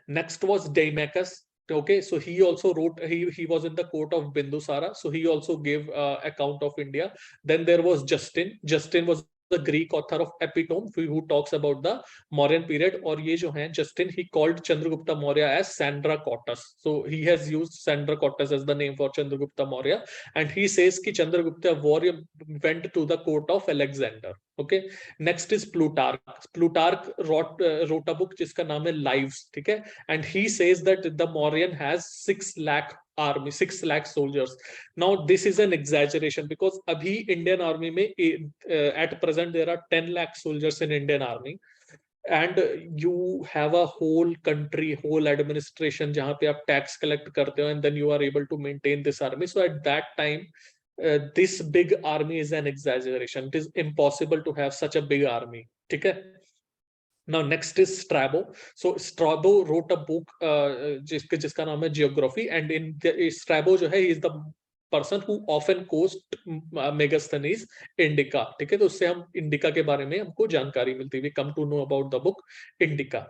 Next was Deimachus. Okay, so he also wrote, he was in the court of Bindusara, so he also gave account of India. Then there was Justin. Justin was the Greek author of Epitome, who talks about the Mauryan period. Or ye jo hain, Justin, he called Chandragupta Maurya as Sandra Cottus. So he has used Sandra Cottus as the name for Chandragupta Maurya, and he says ki Chandragupta Maurya went to the court of Alexander. Okay. Next is Plutarch. Plutarch wrote a book जिसका नाम है Lives. ठीक है? And he says that the Mauryan has 6 lakh army, 6 lakh soldiers. Now this is an exaggeration, because abhi Indian army में at present there are 10 lakh soldiers in Indian army, and you have a whole country, whole administration जहाँ पे आप tax collect करते हो, and then you are able to maintain this army. So at that time, this big army is an exaggeration. It is impossible to have such a big army. Okay? Now next is Strabo. So Strabo wrote a book जिसका नाम है Geography, and in Strabo जो है, he is the person who often quotes Megasthenes Indica. ठीक है? तो उससे हम Indica के बारे में हमको जानकारी मिलती है. We come to know about the book Indica.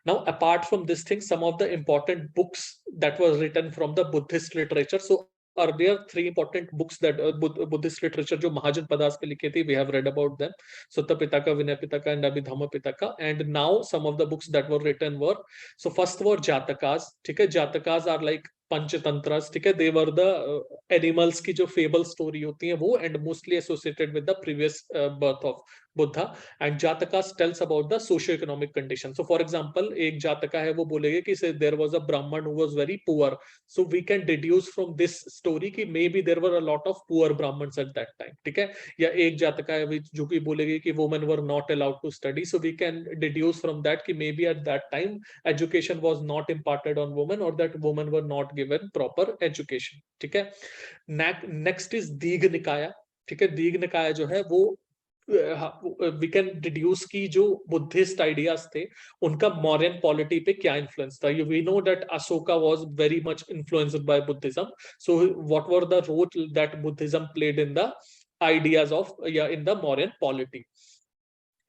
Now apart from this thing, some of the important books that was written from the Buddhist literature. So are there 3 important books that Buddhist literature जो महाजन पदास पे लिखे थे, we have read about them. Sutta Pitaka, Vinaya Pitaka, and Abhidhamma Pitaka. And now some of the books that were written were, so first were Jatakas. ठीक है? Jatakas are like पंचतंत्रास. ठीक है? They were the animals की जो fable story होती है वो, and mostly associated with the previous birth of Buddha. And Jatakas tells about the socio-economic condition. So for example, एक जातका है वो बोलेगा कि there was a Brahman who was very poor. So we can deduce from this story कि maybe there were a lot of poor Brahmins at that time. ठीक है? या एक जातका है जो कि बोलेगी कि women were not allowed to study. So we can deduce from that कि maybe at that time education was not imparted on women, or that women were not given proper education. ठीक है? Next is Dīgha Nikāya. ठीक है? Dīgha Nikāya जो है वो we can deduce कि जो बुद्धिस्ट आइडियाज थे उनका मौर्यन पॉलिटी पे क्या इन्फ्लुएंस था. We know that Ashoka was very much influenced by Buddhism. So what were the role that Buddhism played in the ideas of in the Mauryan polity?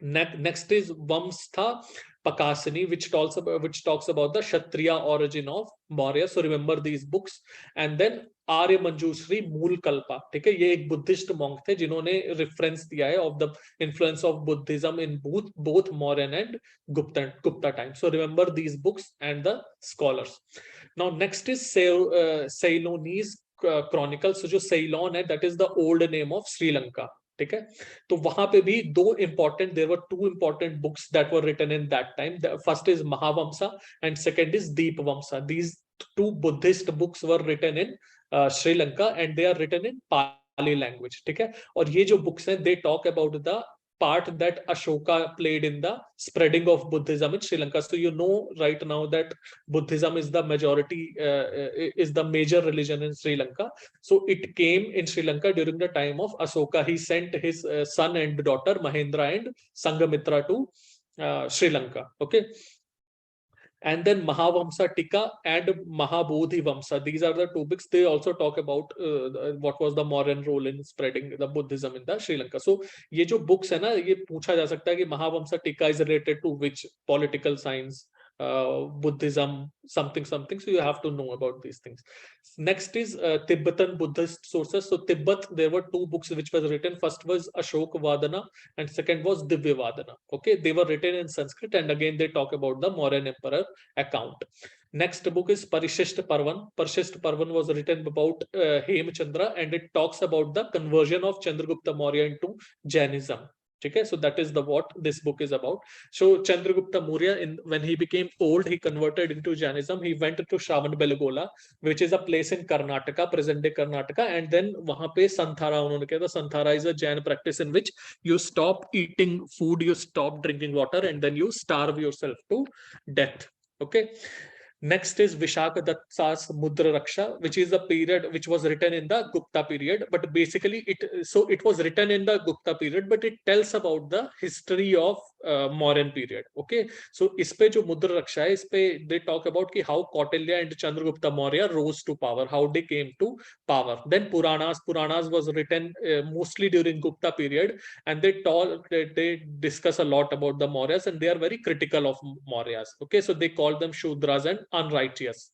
Next is Vamstha Pakasini, which talks about the Kshatriya origin of Maurya. So remember these books. And then आर्य मंजूश्री मूल कल्पा, ठीक है, ये एक Buddhist monk थे जिन्होंने reference दिया है of the influence of Buddhism in both Mauryan and Gupta time. So remember these books and the scholars. Now next is Ceylonese Chronicles. So जो Ceylon है, that is the old name of Sri Lanka. ठीक है, तो वहां पे भी there were two important books that were written in that time. The first is Mahavamsa and second is Deepavamsa. These two Buddhist books were written in Sri Lanka and they are written in Pali language. ठीक है, और ये जो books हैं, they talk about the part that Ashoka played in the spreading of Buddhism in Sri Lanka. So you know right now that Buddhism is the majority, is the major religion in Sri Lanka. So it came in Sri Lanka during the time of Ashoka. He sent his son and daughter Mahendra and Sangamitra to Sri Lanka. Okay. And then Mahavamsa Tika and Mahabodhi Vamsa. These are the two books. They also talk about what was the Mauryan role in spreading the Buddhism in the Sri Lanka. So ये जो books है ना, ये पूछा जा सकता है कि Mahavamsa Tika is related to which political science, Buddhism, something. So you have to know about these things. Next is Tibetan Buddhist sources. So Tibet, there were two books which was written. First was Ashok Vadana and second was Divya Vadana. Okay, they were written in Sanskrit and again they talk about the Mauryan emperor account. Next book is Parishishta Parvan. Parishishta Parvan was written about Hemchandra and it talks about the conversion of Chandragupta Maurya into Jainism. Okay, so that is what this book is about. So Chandragupta Maurya, when he became old, he converted into Jainism. He went to Shravanbelagola, which is a place in Karnataka, present-day Karnataka, and then वहाँ पे संथारा उन्होंने किया था. Santhara is a Jain practice in which you stop eating food, you stop drinking water, and then you starve yourself to death. Okay. Next is Vishaka Datta's Mudra Raksha, which is the period which was written in the Gupta period. But basically, it was written in the Gupta period, but it tells about the history of Mauryan period. Okay, so इसपे जो Mudra Raksha है, इसपे they talk about कि how Kautilya and Chandragupta Maurya rose to power, how they came to power. Then Puranas was written mostly during Gupta period, and they discuss a lot about the Mauryas, and they are very critical of Mauryas. Okay, so they call them Shudras and unrighteous.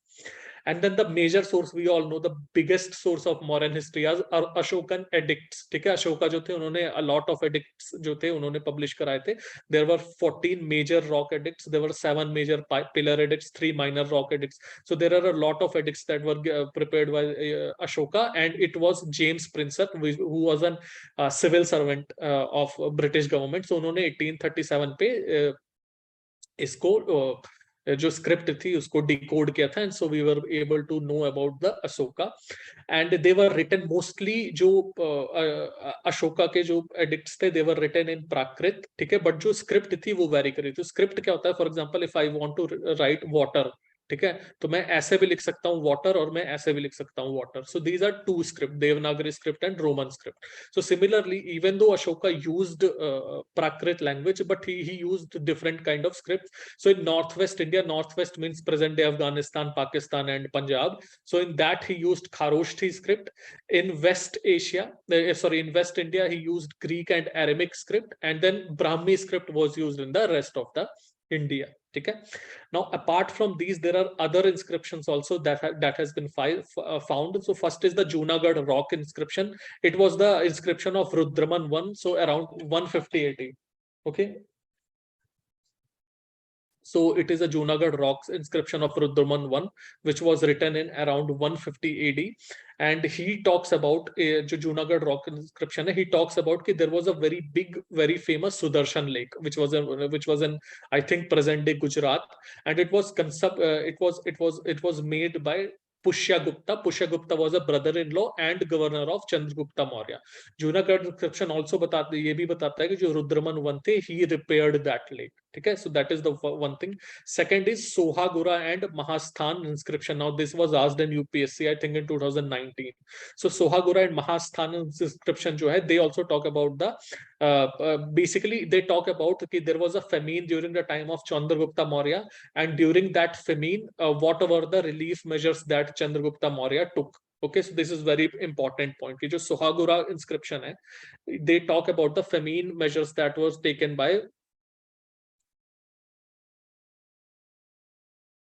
And then the major source, we all know, the biggest source of Mauryan history are Ashokan edicts. ठीक है, अशोका जो थे उन्होंने a lot of edicts जो थे उन्होंने publish कराए थे. There were 14 major rock edicts. There were 7 major pillar edicts, 3 minor rock edicts. So there are a lot of edicts that were prepared by Ashoka, and it was James Prinsep, who was a civil servant of British government. So उन्होंने 1837 पे इसको जो script थी उसको decode किया था, and so we were able to know about the Ashoka. And they were written mostly, जो अशोका के जो एडिक्ट्स थे, दे वर रिटन इन प्राकृत. ठीक है, बट जो स्क्रिप्ट थी वो वेरी करी थी. स्क्रिप्ट क्या होता है? For example, if I want to write water, ठीक है, तो मैं ऐसे भी लिख सकता हूँ वाटर और मैं ऐसे भी लिख सकता हूँ water. So these are two script, Devanagari script and Roman script. So similarly, even though Ashoka used Prakrit language, but he used different kind of scripts. So in northwest India, northwest means present day Afghanistan, Pakistan and Punjab, so in that he used Kharoshthi script. In West Asia, in West India, he used Greek and Aramaic script, and then Brahmi script was used in the rest of the India. Okay. Now, apart from these, there are other inscriptions also that has been found. So first is the Junagadh rock inscription. It was the inscription of Rudraman I, so around 150 AD. Okay. So it is a Junagadh rocks inscription of Rudraman I, which was written in around 150 AD. And he talks about जो Junagadh rock inscription है, he talks about कि there was a very big, very famous Sudarshan lake, which was in I think present day Gujarat, and it was made by Pushyagupta. Pushyagupta was a brother-in-law and governor of Chandragupta Maurya. Junagadh inscription also ये भी बताता है कि जो रुद्रमन I थे, he repaired that lake. ठीक है, so that is the one thing. Second is Sohagura and Mahasthan inscription. Now this was asked in UPSC, I think in 2019. So Sohagura and Mahasthan inscription जो है, they also talk about the basically they talk about कि there was a famine during the time of Chandragupta Maurya, and during that famine, what were the relief measures that Chandragupta Maurya took. Okay, so this is very important point. कि जो Sohagura inscription है, they talk about the famine measures that was taken by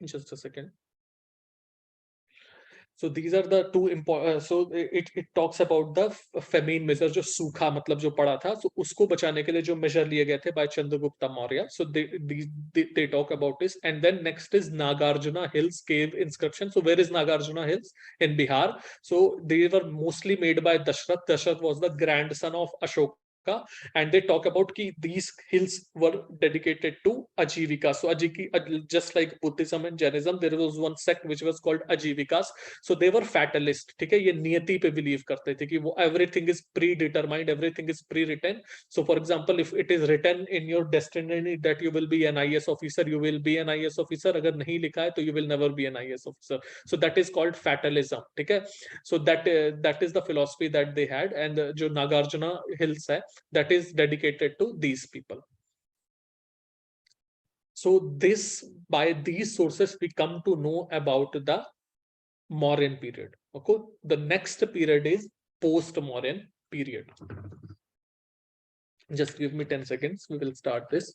Just a second. So these are the two important. So it talks about the famine measure, जो सूखा मतलब जो पड़ा था, so उसको बचाने के लिए जो measure लिए गए थे by Chandragupta Maurya. So they talk about this, and then next is Nagarjuna Hills cave inscription. So where is Nagarjuna Hills? In Bihar. So they were mostly made by Dashrath. Dashrath was the grandson of Ashoka. And they talk about ki these hills were dedicated to Ajivika. So just like Buddhism and Jainism, there was one sect which was called Ajivikas. So they were fatalist. ठीक है, ये नियति पे believe करते थे कि वो everything is predetermined, everything is pre-written. So for example, if it is written in your destiny that you will be an IS officer, you will be an IS officer. अगर नहीं लिखा है तो you will never be an IS officer. So that is called fatalism. ठीक है. So that is the philosophy that they had, and जो Nagarjuna Hills है, that is dedicated to these people. So by these sources we come to know about the Mauryan period. Okay, the next period is post-Mauryan period. Just give me 10 seconds. We will start this.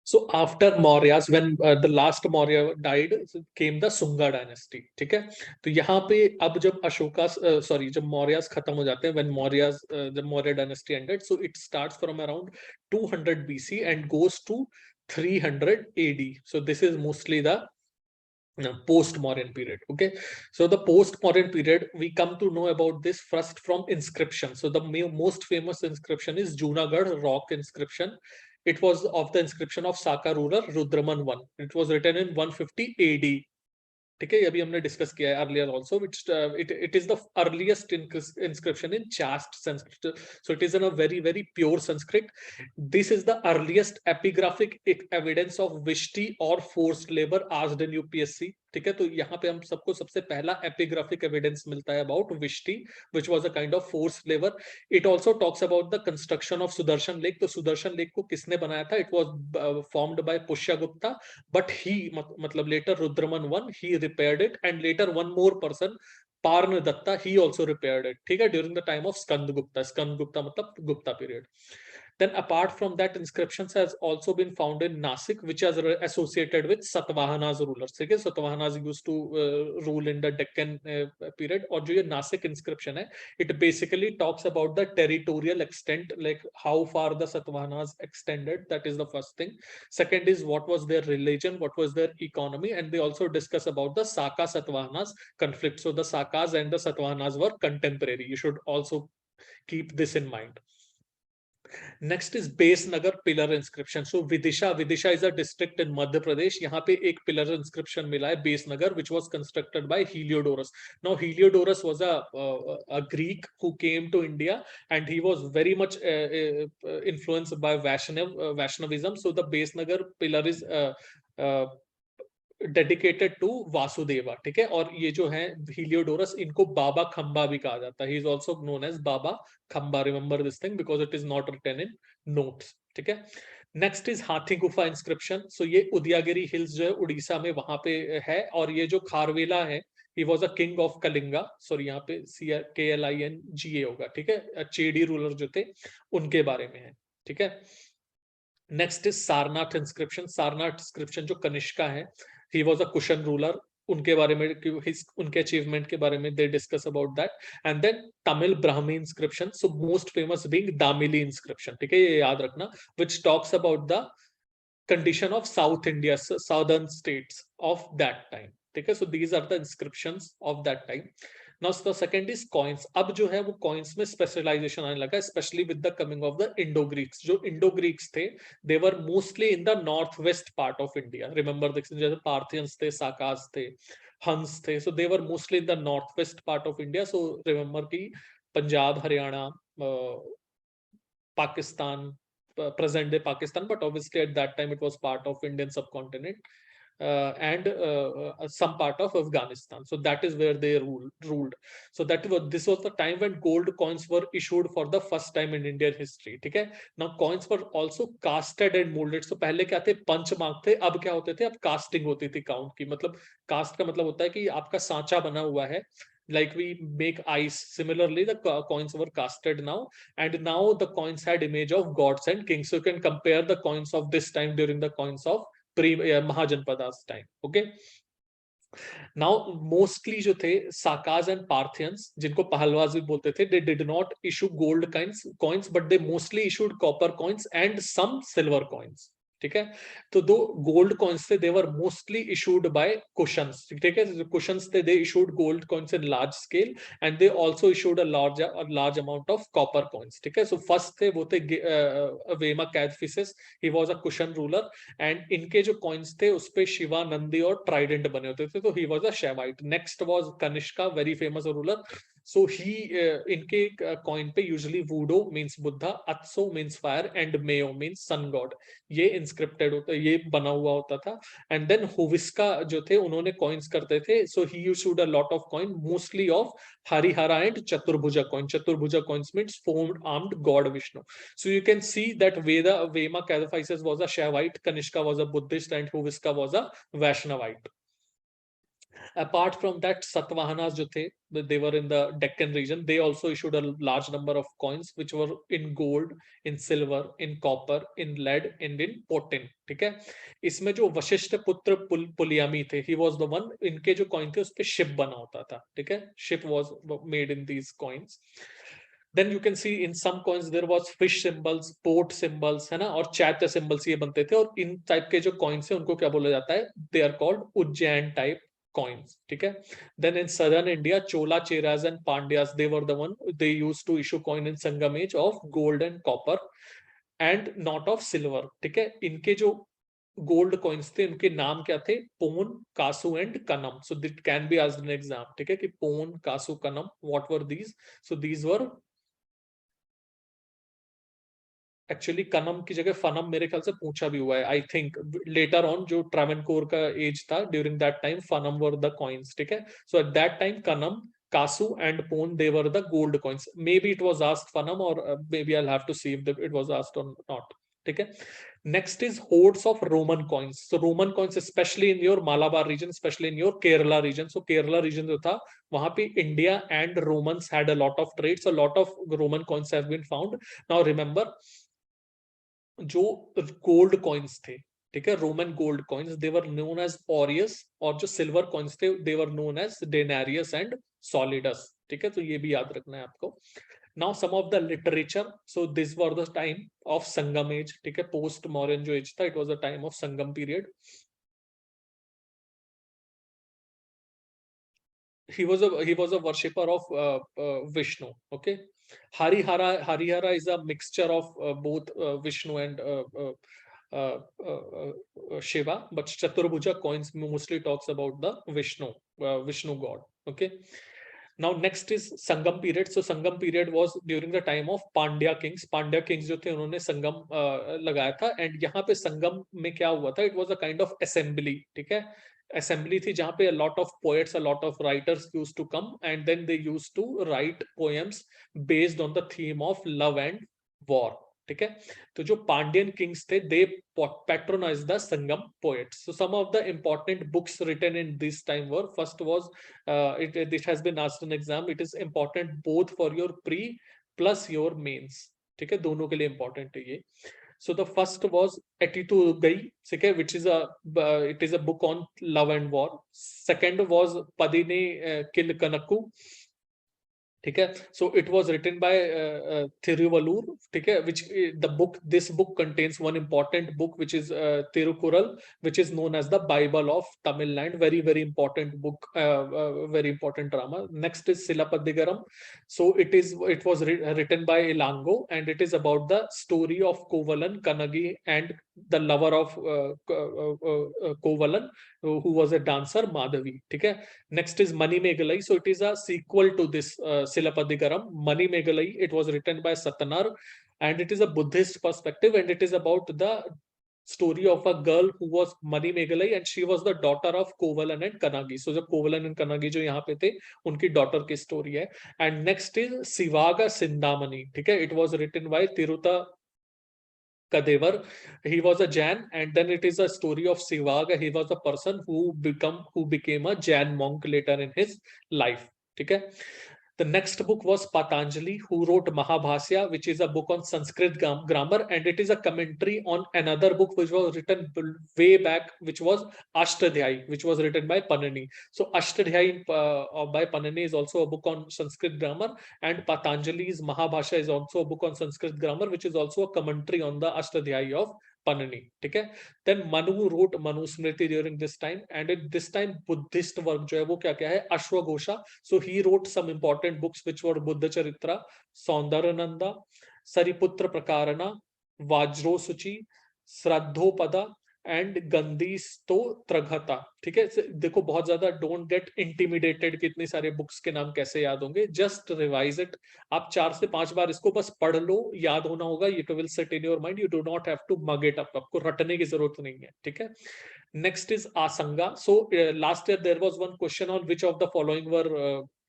So after Mauryas, when the last Maurya died, came the Sunga dynasty. ठीक है, तो यहाँ पे अब जब अशोका जब Mauryas खत्म हो जाते हैं, when Mauryas the Maurya dynasty ended, so it starts from around 200 BC and goes to 300 AD. So this is mostly the post-Mauryan period. Okay, so the post-Mauryan period, we come to know about this first from inscription. So the most famous inscription is Junagadh rock inscription. It was of the inscription of Saka ruler Rudraman I. It was written in 150 AD. ठीक है, अभी हमने discuss किया है earlier also, which it is the earliest inscription in chaste Sanskrit. So it is in a very very pure Sanskrit. This is the earliest epigraphic evidence of Vishti or forced labor asked in UPSC. ठीक है, तो यहाँ पे हम सबको सबसे पहला epigraphic evidence मिलता है about Vishti, which was a kind of forced labor. It also talks about the construction of Sudarshan Lake. तो Sudarshan Lake को किसने बनाया था? It was formed by Pushyagupta, but he मतलब later Rudraman I, he repaired it, and later one more person, Parna Datta, he also repaired it. ठीक है, during the time of Skandagupta. Skandagupta मतलब Gupta period. Then apart from that, inscriptions has also been found in Nasik, which is associated with Satavahanas rulers. ठीक है, Satavahanas used to rule in the Deccan period. और जो ये Nasik inscription है, it basically talks about the territorial extent, like how far the Satavahanas extended. That is the first thing. Second is what was their religion, what was their economy, and they also discuss about the Saka Satavahanas conflict. So the Sakas and the Satavahanas were contemporary. You should also keep this in mind. Next is Base Nagar pillar inscription. So Vidisha is a district in Madhya Pradesh. यहाँ पे एक pillar inscription मिला है Base Nagar, which was constructed by Heliodorus. Now Heliodorus was a Greek who came to India, and he was very much influenced by Vaishnavism. So the Base Nagar pillar is dedicated to Vasudeva. ठीक है, और ये जो है हीलियोडोरस, इनको बाबा खंबा भी कहा जाता है. He is also known as Baba Khamba. Remember this thing because it is not written in notes. ठीक है, नेक्स्ट इज हाथी गुफा इंस्क्रिप्शन. सो ये उदयागिरी हिल्स जो है उड़ीसा में वहां पे है, और ये जो खारवेला है, he was a king of Kalinga. Sorry, यहाँ पे KLINGA होगा. ठीक है, चेडी रूलर जो थे उनके बारे में है. ठीक है, next is Sarnath inscription. Sarnath inscription जो कनिष्का है, he was a Kushan ruler. उनके बारे में, उनके अचीवमेंट के बारे में they discuss about that. And then Tamil Brahmi inscription. So most famous being Damili inscription. ठीक है, ये याद रखना, which talks about the condition of South India, southern states of that time. ठीक है, so these are the inscriptions of that time. Now the second is coins. अब जो है वो coins में specialization आने लगा, especially with the coming of the Indo-Greeks. जो Indo-Greeks थे, they were mostly in the northwest part of India. Remember, जैसे Parthians थे, Sakas थे, Huns थे, so they were mostly in the northwest part of India. So remember कि Punjab, Haryana, Pakistan, present day Pakistan, but obviously at that time it was part of Indian subcontinent. and some part of Afghanistan. So that is where they ruled. So this was the time when gold coins were issued for the first time in Indian history. ठीक है. Now coins were also casted and molded. So पहले क्या थे, punch mark थे, अब क्या होते थे, अब कास्टिंग होती थी काउंट की. मतलब कास्ट का मतलब होता है कि आपका सांचा बना हुआ है, like we make ice. Similarly, the coins were casted now, and now the coins had image of gods and kings. So you can compare the coins of this time during the coins of Mahajanpadas time. Okay. Now mostly जो थे Sakas and Parthians, जिनको पहलवास भी बोलते थे, they did not issue gold coins, but they mostly issued copper coins and some silver coins. ठीक है. तो दो गोल्ड कॉइन्स थे, they were mostly issued by Kushans. ठीक है. कुशन्स थे, they issued gold coins in large scale, and they also issued a large amount of copper coins. ठीक है. सो फर्स्ट थे वो थे Vima Kadphises, he was a Kushan ruler, and इनके जो कॉइन्स थे उस पे शिवा, नंदी और ट्राइडेंट बने होते थे. तो he was a Shaivite. Next was Kanishka, very famous ruler. So he इनके कॉइन पे usually Boddo means Buddha, Athsho means fire, and Miiro means sun god. ये इंस्क्रिप्टेड होता, ये बना हुआ होता था. एंड देन हुविस्का जो थे, उन्होंने कॉइन्स करते थे. So he used a lot of coin, mostly of Harihara and Chaturbhuja coin. Chaturbhuja coins means four armed god Vishnu. So you can see that Vema Cataphysis was a Shaivite, Kanishka was a Buddhist, and Huviska was a Vaishnavite. Apart from that, Satavahanas jo the, they were in the Deccan region. They also issued a large number of coins which were in gold, in silver, in copper, in lead, and in potin. ठीक है. इसमें जो वशिष्ठ पुत्र पुलियामी थे, he was the one, इनके जो coin थे उस पे ship बना होता था. ठीक है. Ship was made in these coins. Then you can see in some coins there was fish symbols, port symbols, है ना, और चैत्य symbols ये बनते थे. और इन टाइप के जो coins है उनको क्या बोला जाता है, they are called Ujjain type coins. ठीक है. Then in southern India, Chola, Cheras and Pandyas, they were the one, they used to issue coin in Sangam age of gold and copper and not of silver. ठीक है. इनके जो gold coins थे, उनके नाम क्या थे, Pon, Kasu and Kanam. So that can be asked in exam. ठीक है, कि Pon, Kasu, Kanam, what were these. So these were actually Kanam की जगह फनम मेरे ख्याल से पूछा भी हुआ है. आई थिंक लेटर ऑन जो ट्रावेनकोर का एज था, during that time Fanam were the coins. ठीक है. So at that time Kanam, Kasu and Pon, they were the gold coins. Maybe it was asked Fanam, or maybe I'll have to see if it was asked or not. ठीक है. Next is hordes of Roman coins. So Roman coins, especially in your Malabar region, especially in your Kerala region. So Kerala region जो था, वहां पे India and Romans had a lot of trades. A lot of Roman coins have been found. Now remember, जो gold coins थे, ठीक है, Roman gold coins, they were known as aureus, और जो सिल्वर कॉइन्स थे, they were known as denarius and solidus. ठीक है. तो ये भी याद रखना है आपको. Now some of the literature. So this were the time of Sangam age. ठीक है. पोस्ट मॉडर्न जो एज था, it was the time of Sangam period. he was a worshipper of Vishnu. Okay. Harihara is a mixture of both Vishnu and Shiva, but Chaturbhuja coins mostly talks about the Vishnu god. Okay. Now next is Sangam period. So Sangam period was during the time of Pandya kings. Pandya kings जो थे, उन्होंने संगम लगाया था. And यहाँ पे संगम में क्या हुआ था, it was a kind of assembly. ठीक है. असेंबली थी जहां पे a lot of poets, a lot of writers used to come, and then they used to write poems based on the theme of love and war. ठीक है. तो जो Pandyan Kings थे, दे patronized the Sangam poets. So some of the important books written in this time were, first was it has been asked in exam, it is important both for your pre plus your mains. ठीक है. दोनों के लिए important है ये. So the first was Atitu Gai, which is it is a book on love and war. Second was Padine Kil Kanaku. ठीक है. So it was written by Thiruvalur. ठीक है. Which this book contains one important book, which is Tirukural, which is known as the Bible of Tamil Nadu. Very very important book, very important drama. Next is Silapadigaram. So it was written by Ilango, and it is about the story of Kovalan, Kanagi, and the lover of Kovalan, who was a dancer, Madhavi. ठीक है. Next is Mani Megalai. So it is a sequel to this Silapadigaram. Mani Megalai, it was written by Satanar, and it is a Buddhist perspective, and it is about the story of a girl who was Mani Megalai and she was the daughter of Kovalan and Kanagi. So जब Kovalan and Kanagi जो यहाँ पे थे उनकी daughter की story है. And next is Sivaga Sindamani. ठीक है, it was written by Tiruta Kadevar. He was a Jain, and then it is a story of Sivaga. He was a person who became a Jain monk later in his life. ठीक है. The next book was Patanjali, who wrote Mahabhasya, which is a book on Sanskrit grammar, and it is a commentary on another book which was written way back, which was Ashtadhyayi, which was written by Panini. So Ashtadhyayi by Panini is also a book on Sanskrit grammar, and Patanjali's Mahabhasya is also a book on Sanskrit grammar, which is also a commentary on the Ashtadhyayi of Panini. ठीक है. Then Manu wrote Manusmriti during this time, and at this time Buddhist work जो है वो क्या क्या है, Ashwagosha. So he wrote some important books which were Buddha Charitra, Saundarananda, Sariputra Prakarana, Vajro Suchi, Sraddhopada and गंदी स्तोत्रघता. ठीक है, देखो बहुत ज्यादा डोंट गेट इंटिमिडेटेड कि इतने सारे बुक्स के नाम कैसे याद होंगे. Just revise it. आप 4 से 5 बार इसको बस पढ़ लो, याद होना होगा. It will set in your mind. You do not have to mug it up. आपको रटने की जरूरत नहीं है. ठीक है. Next is Asanga. So last year there was one question on which of the following were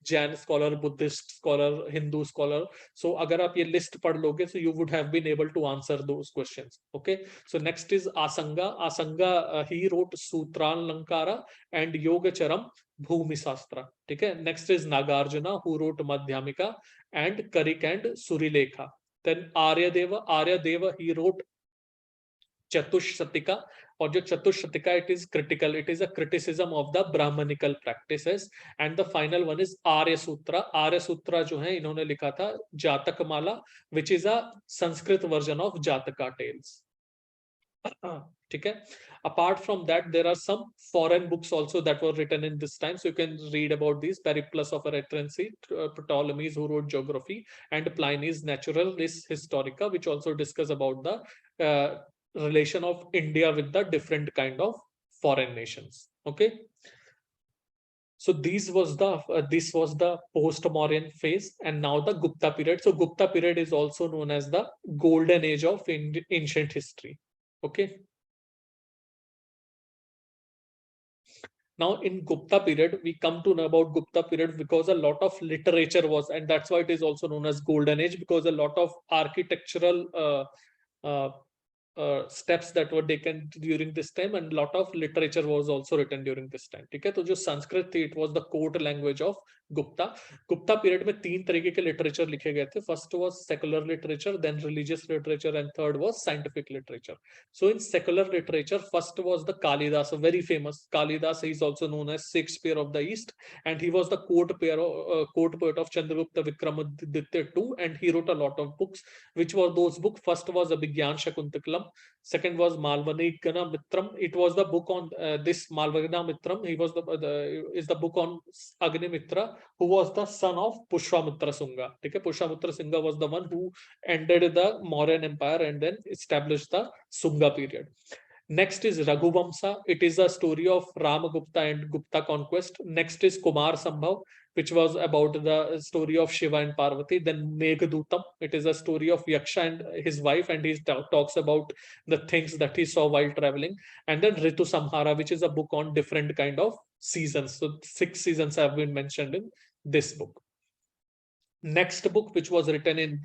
Jain scholar, Buddhist scholar, Hindu scholar. So अगर आप ये लिस्ट पढ़ लोगे so you would have been able to answer those questions. Okay, so next is Asanga. Asanga he wrote Sutralankara and Yogacharam Bhumi Sastra. ठीक है. Next is Nagarjuna who wrote Madhyamika and Karik and Surilekha. Then Aryadeva he wrote Chatushsatika. और जो Chatushshatika it is critical, it is a criticism of the Brahmanical practices. And the final one is Arya Sutra. Arya Sutra जो है इन्होंने लिखा था Jataka Mala, which is a Sanskrit version of Jataka tales. ठीक है. Apart from that, there are some foreign books also that were written in this time. So you can read about these. Periplus of Erythracy, Ptolemy's who wrote geography, and Pliny's Naturalis Historica, which also discuss about the relation of India with the different kind of foreign nations. Okay. So this was the post-Mauryan phase, and now the Gupta period. So Gupta period is also known as the golden age of ancient history. Okay. Now in Gupta period, we come to know about Gupta period because a lot of literature was, and that's why it is also known as golden age, because a lot of architectural steps that were taken during this time, and a lot of literature was also written during this time. ठीक है. तो जो संस्कृत थी, it was the court language of Gupta. Gupta period में 3 तरीके के literature लिखे गए थे. First was secular literature, then religious literature, and third was scientific literature. So in secular literature, first was the Kalidas, very famous. Kalidas is also known as Shakespeare of the East, and he was the court poet of Chandragupta Vikramaditya II, and he wrote a lot of books. Which were those books? First was Abhigyan Shakuntalam. Second was Malvanigana Mitram. It was the book on this Malvanigana Mitram. He was the book on Agnimitra, who was the son of Pushpamitra Sunga. Okay? Pushpamitra Sunga was the one who ended the Mauryan Empire and then established the Sunga period. Next is Raghuvamsa. It is a story of Ramagupta and Gupta conquest. Next is Kumar Sambhav, which was about the story of Shiva and Parvati. Then Meghadutam. It is a story of Yaksha and his wife, and he talks about the things that he saw while traveling. And then Ritu Samhara, which is a book on different kind of seasons. So 6 seasons have been mentioned in this book. Next book which was written in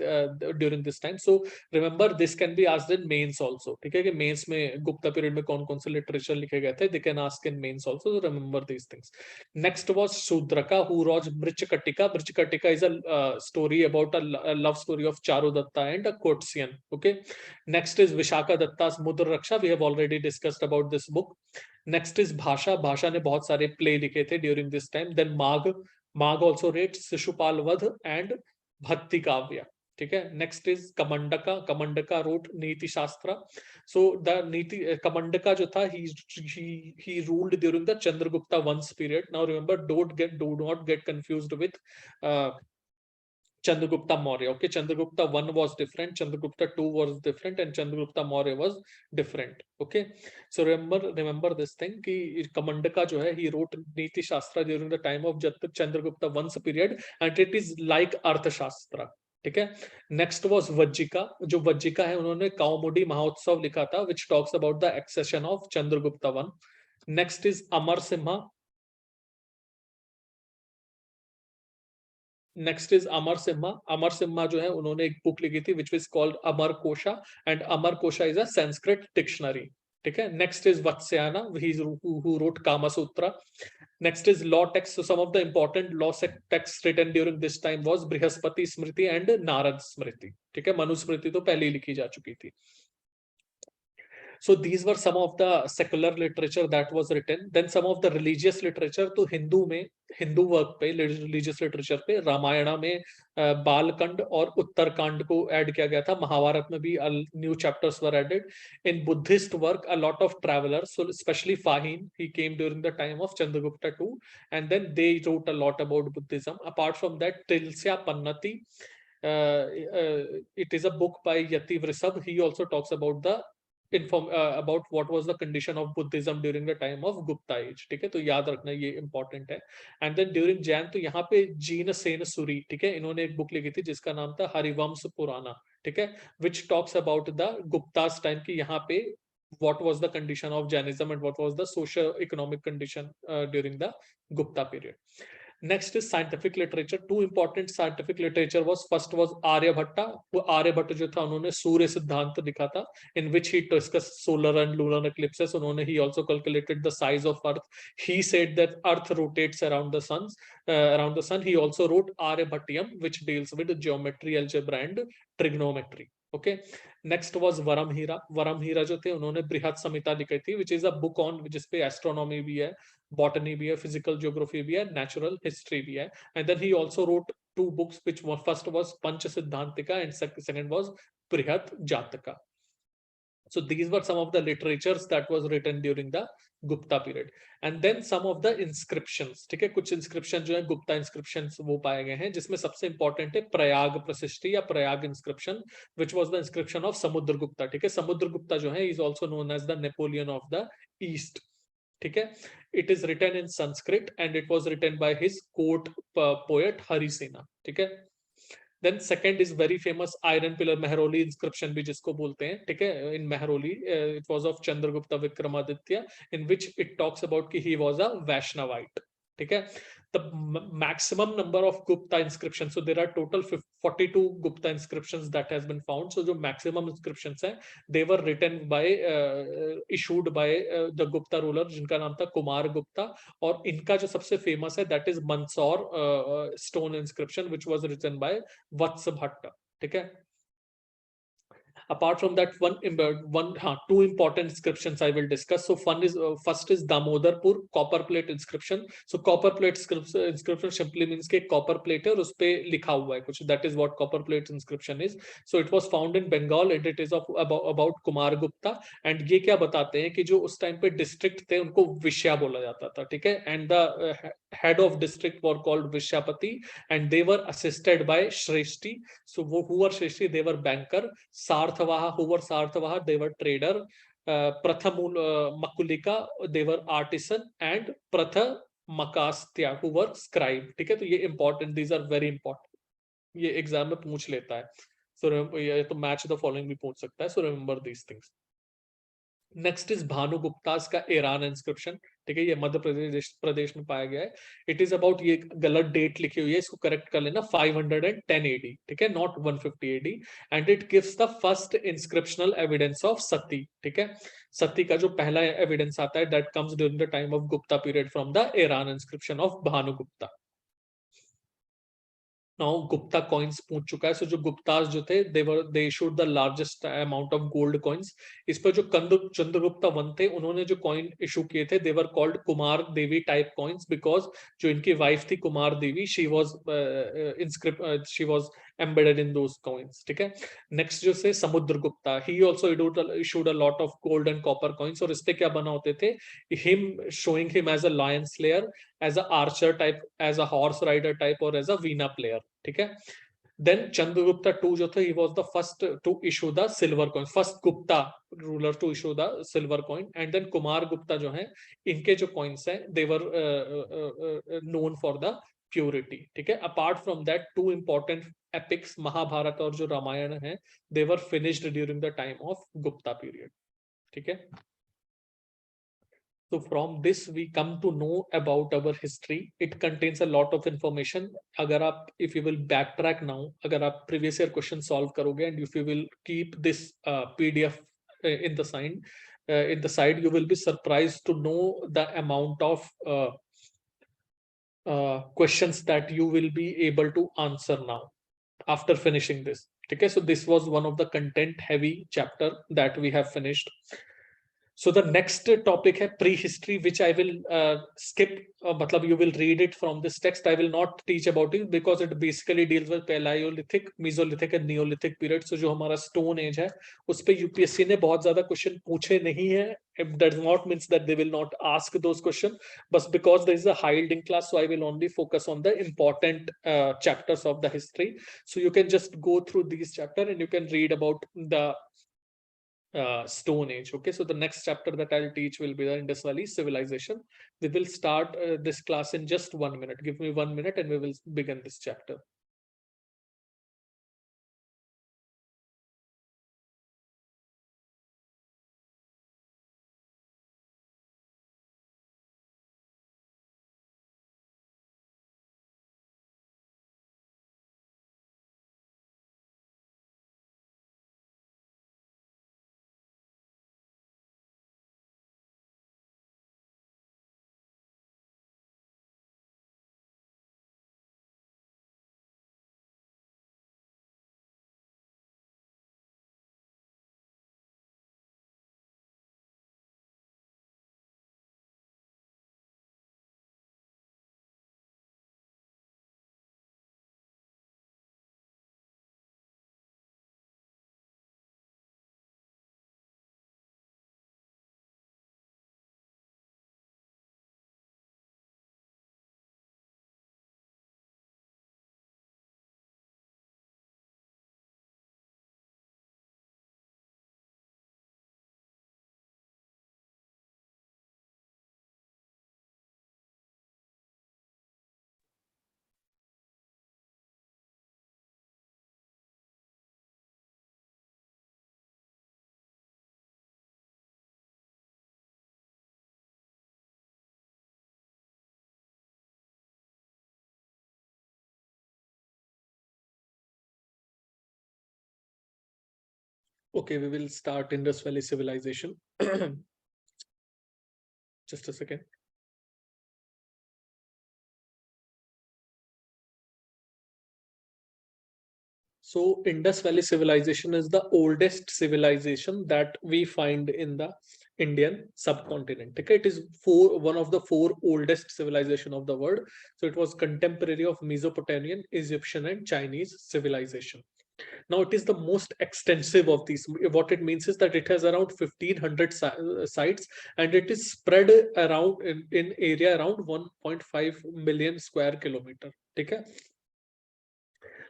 during this time. So remember, this can be asked in mains also. ठीक है कि mains में Gupta period में कौन कौन से literature लिखे गए थे, they can ask in mains also. So remember these things. Next was Shudraka, who wrote Mrichkatika. Mrichkatika is a story about a love story of Charudatta and a courtesan. Okay. Next is Vishaka Datta's Mudra Raksha. We have already discussed about this book. Next is Bhasha. Bhasha ने बहुत सारे play लिखे थे during this time. Then Magh also rates Shishupal Vadh and Bhatti Kavya. ठीक है. Next is Kamandaka. Kamandaka wrote Niti Shastra. So the Niti Kamandaka जो था, he ruled during the Chandragupta Vansh period. Now remember, do not get confused with Chandragupta Maurya. Okay, Chandragupta 1 was different, Chandragupta 2 was different, and Chandragupta Maurya was different. Okay, so remember this thing कि Kamandaka जो है, he wrote Niti Shastra during the time of Chandragupta Vansh period, and it is like Arthashastra. ठीक है। Next was Vajjika, जो वज्जिका है उन्होंने कौमुदी महोत्सव लिखा था which talks about the accession of Chandragupta one. Next is Amar Simha, next is Amar Simha. Amar Simha जो है उन्होंने एक बुक लिखी थी which is called Amar Kosha, and Amar Kosha is a Sanskrit dictionary, ठीक है। Next is Vatsyayana, who wrote Kama Sutra. Next is law text, so some of the important law texts written during this time was Brihaspati Smriti and Narada Smriti, ठीक है। मनुस्मृति तो पहले ही लिखी जा चुकी थी। So these were some of the secular literature that was written. Then some of the religious literature, तो हिंदू में, हिंदू वर्क पे, रिलीजियस लिटरेचर पे, रामायणा में बालकांड और उत्तरकांड को ऐड किया गया था। महाभारत में भी new chapters were added. In Buddhist work a lot of travellers, so especially Fahin, he came during the time of Chandragupta II, and then they wrote a lot about Buddhism. Apart from that, Tilsya Pannati, it is a book by Yati Vrisabh. He also talks about the about what was the condition of Buddhism during the time of Gupta age, ठीक है। तो याद रखना ये important है। And then during Jain, तो यहाँ पे जीन सेन सूरी, ठीक है, इन्होंने एक बुक लिखी थी जिसका नाम था हरिवंश पुराना, ठीक है, विच talks about the Guptas time की यहाँ पे what was the condition of Jainism and what was the socio-economic condition during the Gupta period. Next is scientific literature. Two important scientific literature was, first was Aryabhatta. वो आर्यभट्ट जो था उन्होंने सूर्य सिद्धांत लिखा था, in which he discussed solar and lunar eclipses. उन्होंने he also calculated the size of Earth. He said that Earth rotates around the sun. He also wrote Aryabhattiyam, which deals with geometry, algebra and trigonometry. Okay. Next was Varahamihira. वरम हीरा जो थे उन्होंने बृहद संहिता लिखी थी which is a book on, जिसपे astronomy भी है, botany भी है, फिजिकल ज्योग्राफी भी है, नेचुरल हिस्ट्री भी है। And then he also wrote two books which first was Panchasiddhantika and second was Brihat Jataka. So these were some of the literatures that was written during the Gupta period. And then some of the inscriptions, ठीक है, कुछ inscription जो है Gupta inscriptions वो पाए गए हैं, जिसमें सबसे important है प्रयाग प्रशिष्टि या Prayag inscription, which was the inscription of Samudragupta, ठीक है। समुद्रगुप्ता जो है is also known as the Napoleon of the East, ठीक है। It is written in Sanskrit and it was written by his court poet Harisena, ठीक है। Then second is very famous iron pillar Mehrauli inscription भी जिसको बोलते हैं, ठीक है। In Mehrauli it was of Chandragupta Vikramaditya, in which it talks about कि he was a Vaishnavite, ठीक है। The maximum number of Gupta inscription, so there are total 42 Gupta inscriptions that has been found. So जो मैक्सिमम इंस्क्रिप्शंस हैं they were written by issued by the Gupta ruler जिनका नाम था कुमार गुप्ता, और इनका जो सबसे फेमस है that is Mandsaur stone inscription which was written by Vatsa Bhatt, ठीक है। Apart from that, two important inscriptions I will discuss. So first is Damodarpur copper plate inscription. So copper plate inscription simply means कि copper plate है और उस पे लिखा हुआ है कुछ, that is what copper plate inscription is. So it was found in Bengal and it is of about Kumar Gupta, and ये क्या बताते हैं कि जो उस टाइम पे डिस्ट्रिक्ट थे उनको विश्या बोला जाता था, ठीक है, and the head of district were called Vishyapati and they were assisted by Shreshti. So who were Shreshti? They were banker. Sarthavaha, who were Sarthavaha? They were trader. Prathamul Makulika, they were artisan, and Pratha Makastya, who were scribe, ठीक है। तो ये important, these are very important, ये exam में पूछ लेता है। So ये तो मैच द फॉलोइंग भी पूछ सकता है, so remember these things. Next is Bhanugupta's का ईरान इंस्क्रिप्शन, ठीक है, ये मध्य प्रदेश में पाया गया है। इट इज अबाउट, ये गलत डेट लिखी हुई है, इसको करेक्ट कर लेना, 510 एडी, ठीक है, not 150 AD. And it gives the first inscriptional evidence of sati, ठीक है। सती का जो पहला एविडेंस आता है that comes during the time of Gupta period from the Eran inscription of Bhanugupta. Now Gupta coins पूछ चुका है। सो जो गुप्तास जो थे they issued the largest amount of gold coins. इस पर जो चंद्रगुप्ता वन थे उन्होंने जो कॉइन इशू किए थे they were called Kumar Devi type coins, because जो इनकी वाइफ थी Kumar Devi she was embedded in those coins, ठीक है। नेक्स्ट जो से Samudragupta, he also issued a lot of gold and copper coins, और इस पे क्या बना होते थे, him showing him as a lion slayer, as a archer type, as a horse rider type, और as a वीणा player, ठीक है। Then Chandragupta II जो थे, he was the first to issue the silver coin, first Gupta ruler to issue the silver coin, and then Kumar Gupta जो है, इनके जो coins हैं they were known for the purity, ठीक है। Apart from that, two important epics Mahabharata और जो रामायण है, they were finished during the time of Gupta period, ठीक है। So from this we come to know about our history. It contains a lot of information. अगर आप, if you will backtrack now, अगर आप previous year question solve करोगे and if you will keep this PDF in the side, you will be surprised to know the amount of questions that you will be able to answer now after finishing this. Okay, so this was one of the content heavy chapter that we have finished. So the next topic है prehistory, which I will skip. मतलब you will read it from this text. I will not teach about it because it basically deals with Paleolithic, Mesolithic and Neolithic period. So जो हमारा Stone Age है, उस पे UPSC ने बहुत ज़्यादा question पूछे नहीं है. It does not means that they will not ask those questions, but because there is a high yielding class, so I will only focus on the important chapters of the history. So you can just go through these chapters and you can read about the Stone Age. Okay, so the next chapter that I'll teach will be the Indus Valley civilization. We will start this class in just 1 minute. Give me 1 minute and we will begin this chapter. Okay, we will start Indus Valley civilization. Just a second. So Indus Valley civilization is the oldest civilization that we find in the Indian subcontinent. Okay, it is one of the four oldest civilization of the world. So it was contemporary of Mesopotamian, Egyptian, and Chinese civilization. Now it is the most extensive of these. What it means is that it has around 1500 sites and it is spread around in area around 1.5 million square kilometer. Okay.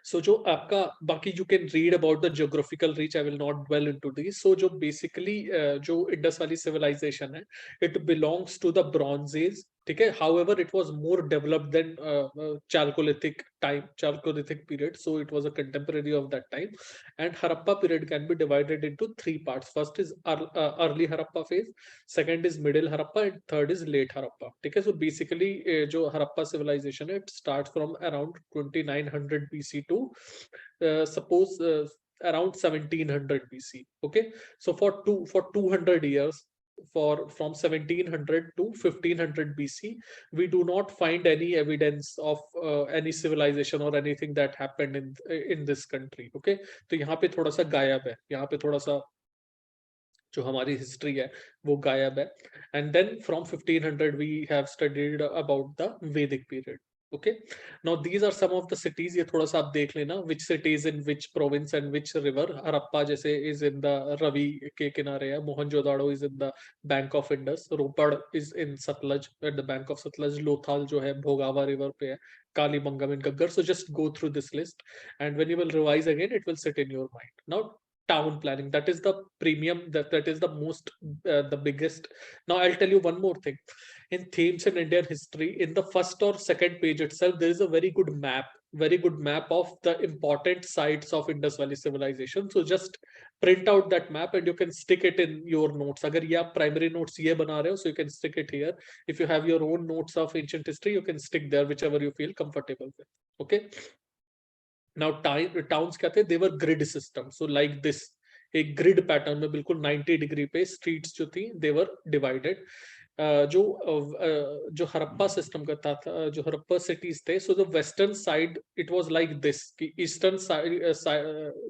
So जो आपका बाकी you can read about the geographical reach. I will not dwell into these. So जो basically जो Indus Valley civilization है, it belongs to the Bronze Age. ठीक है. However, it was more developed than Chalcolithic period. So it was a contemporary of that time. And Harappa period can be divided into three parts. First is early Harappa phase, second is middle Harappa, and third is late Harappa. ठीक है. So basically जो Harappa civilization है, it starts from around 2900 BC to suppose around 1700 BC. Okay. So for 200 years, from 1700 to 1500 BC, we do not find any evidence of any civilization or anything that happened in this country. Okay, तो यहाँ पे थोड़ा सा गायब है, यहाँ पे थोड़ा सा जो हमारी हिस्ट्री है वो गायब है. And then from 1500 we have studied about the Vedic period. Okay, now these are some of the cities. ये थोड़ा सा आप देख लेना, which cities in which province and which river. Harappa जैसे is in the Ravi के किनारे है, Mohenjodaro is in the bank of Indus, Ropar is in Satluj at the bank of Satluj, Lothal जो है भोगावा river पे है, कालीबंगम in Gaggar. So just go through this list and when you will revise again it will sit in your mind. Now town planning. That is the premium, that is the most the biggest. Now I'll tell you one more thing. In themes in Indian history, in the first or second page itself, there is a very good map of the important sites of Indus Valley civilization. So just print out that map and you can stick it in your notes. Agar ye aap primary notes ye bana rahe ho, so you can stick it here. If you have your own notes of ancient history, you can stick there, whichever you feel comfortable with. Okay. Now towns क्या थे, they were grid system. So like this, एक grid pattern में बिल्कुल 90 degree पे streets जो थी, they were divided. जो Harappa system करता था, जो हरप्पा सिटीज थे, so the western side it was like this, कि ईस्टर्न साइड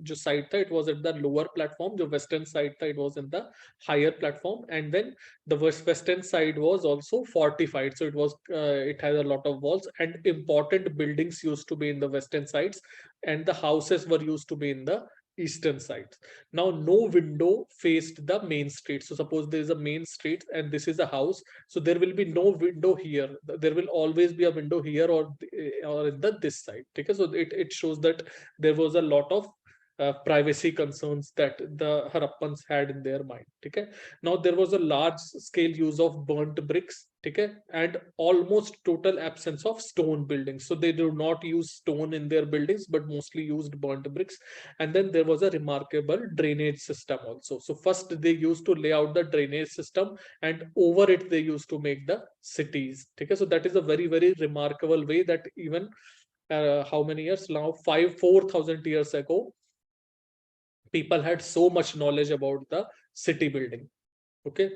जो साइड था it was at the lower platform, जो वेस्टर्न साइड था it was in the higher platform, and then the western side was also fortified, so it has a lot of walls, and important buildings used to be in the western sides, and the houses were used to be in the eastern sides. Now no window faced the main street. So suppose there is a main street and this is a house, so there will be no window here, there will always be a window here or in the this side. Okay, so it shows that there was a lot of privacy concerns that the Harappans had in their mind. Okay. Now there was a large scale use of burnt bricks, okay, and almost total absence of stone buildings. So they do not use stone in their buildings, but mostly used burnt bricks. And then there was a remarkable drainage system also. So first they used to lay out the drainage system, and over it they used to make the cities. Okay, so that is a very, very remarkable way that even how many years now, 4,000 years ago, people had so much knowledge about the city building. Okay.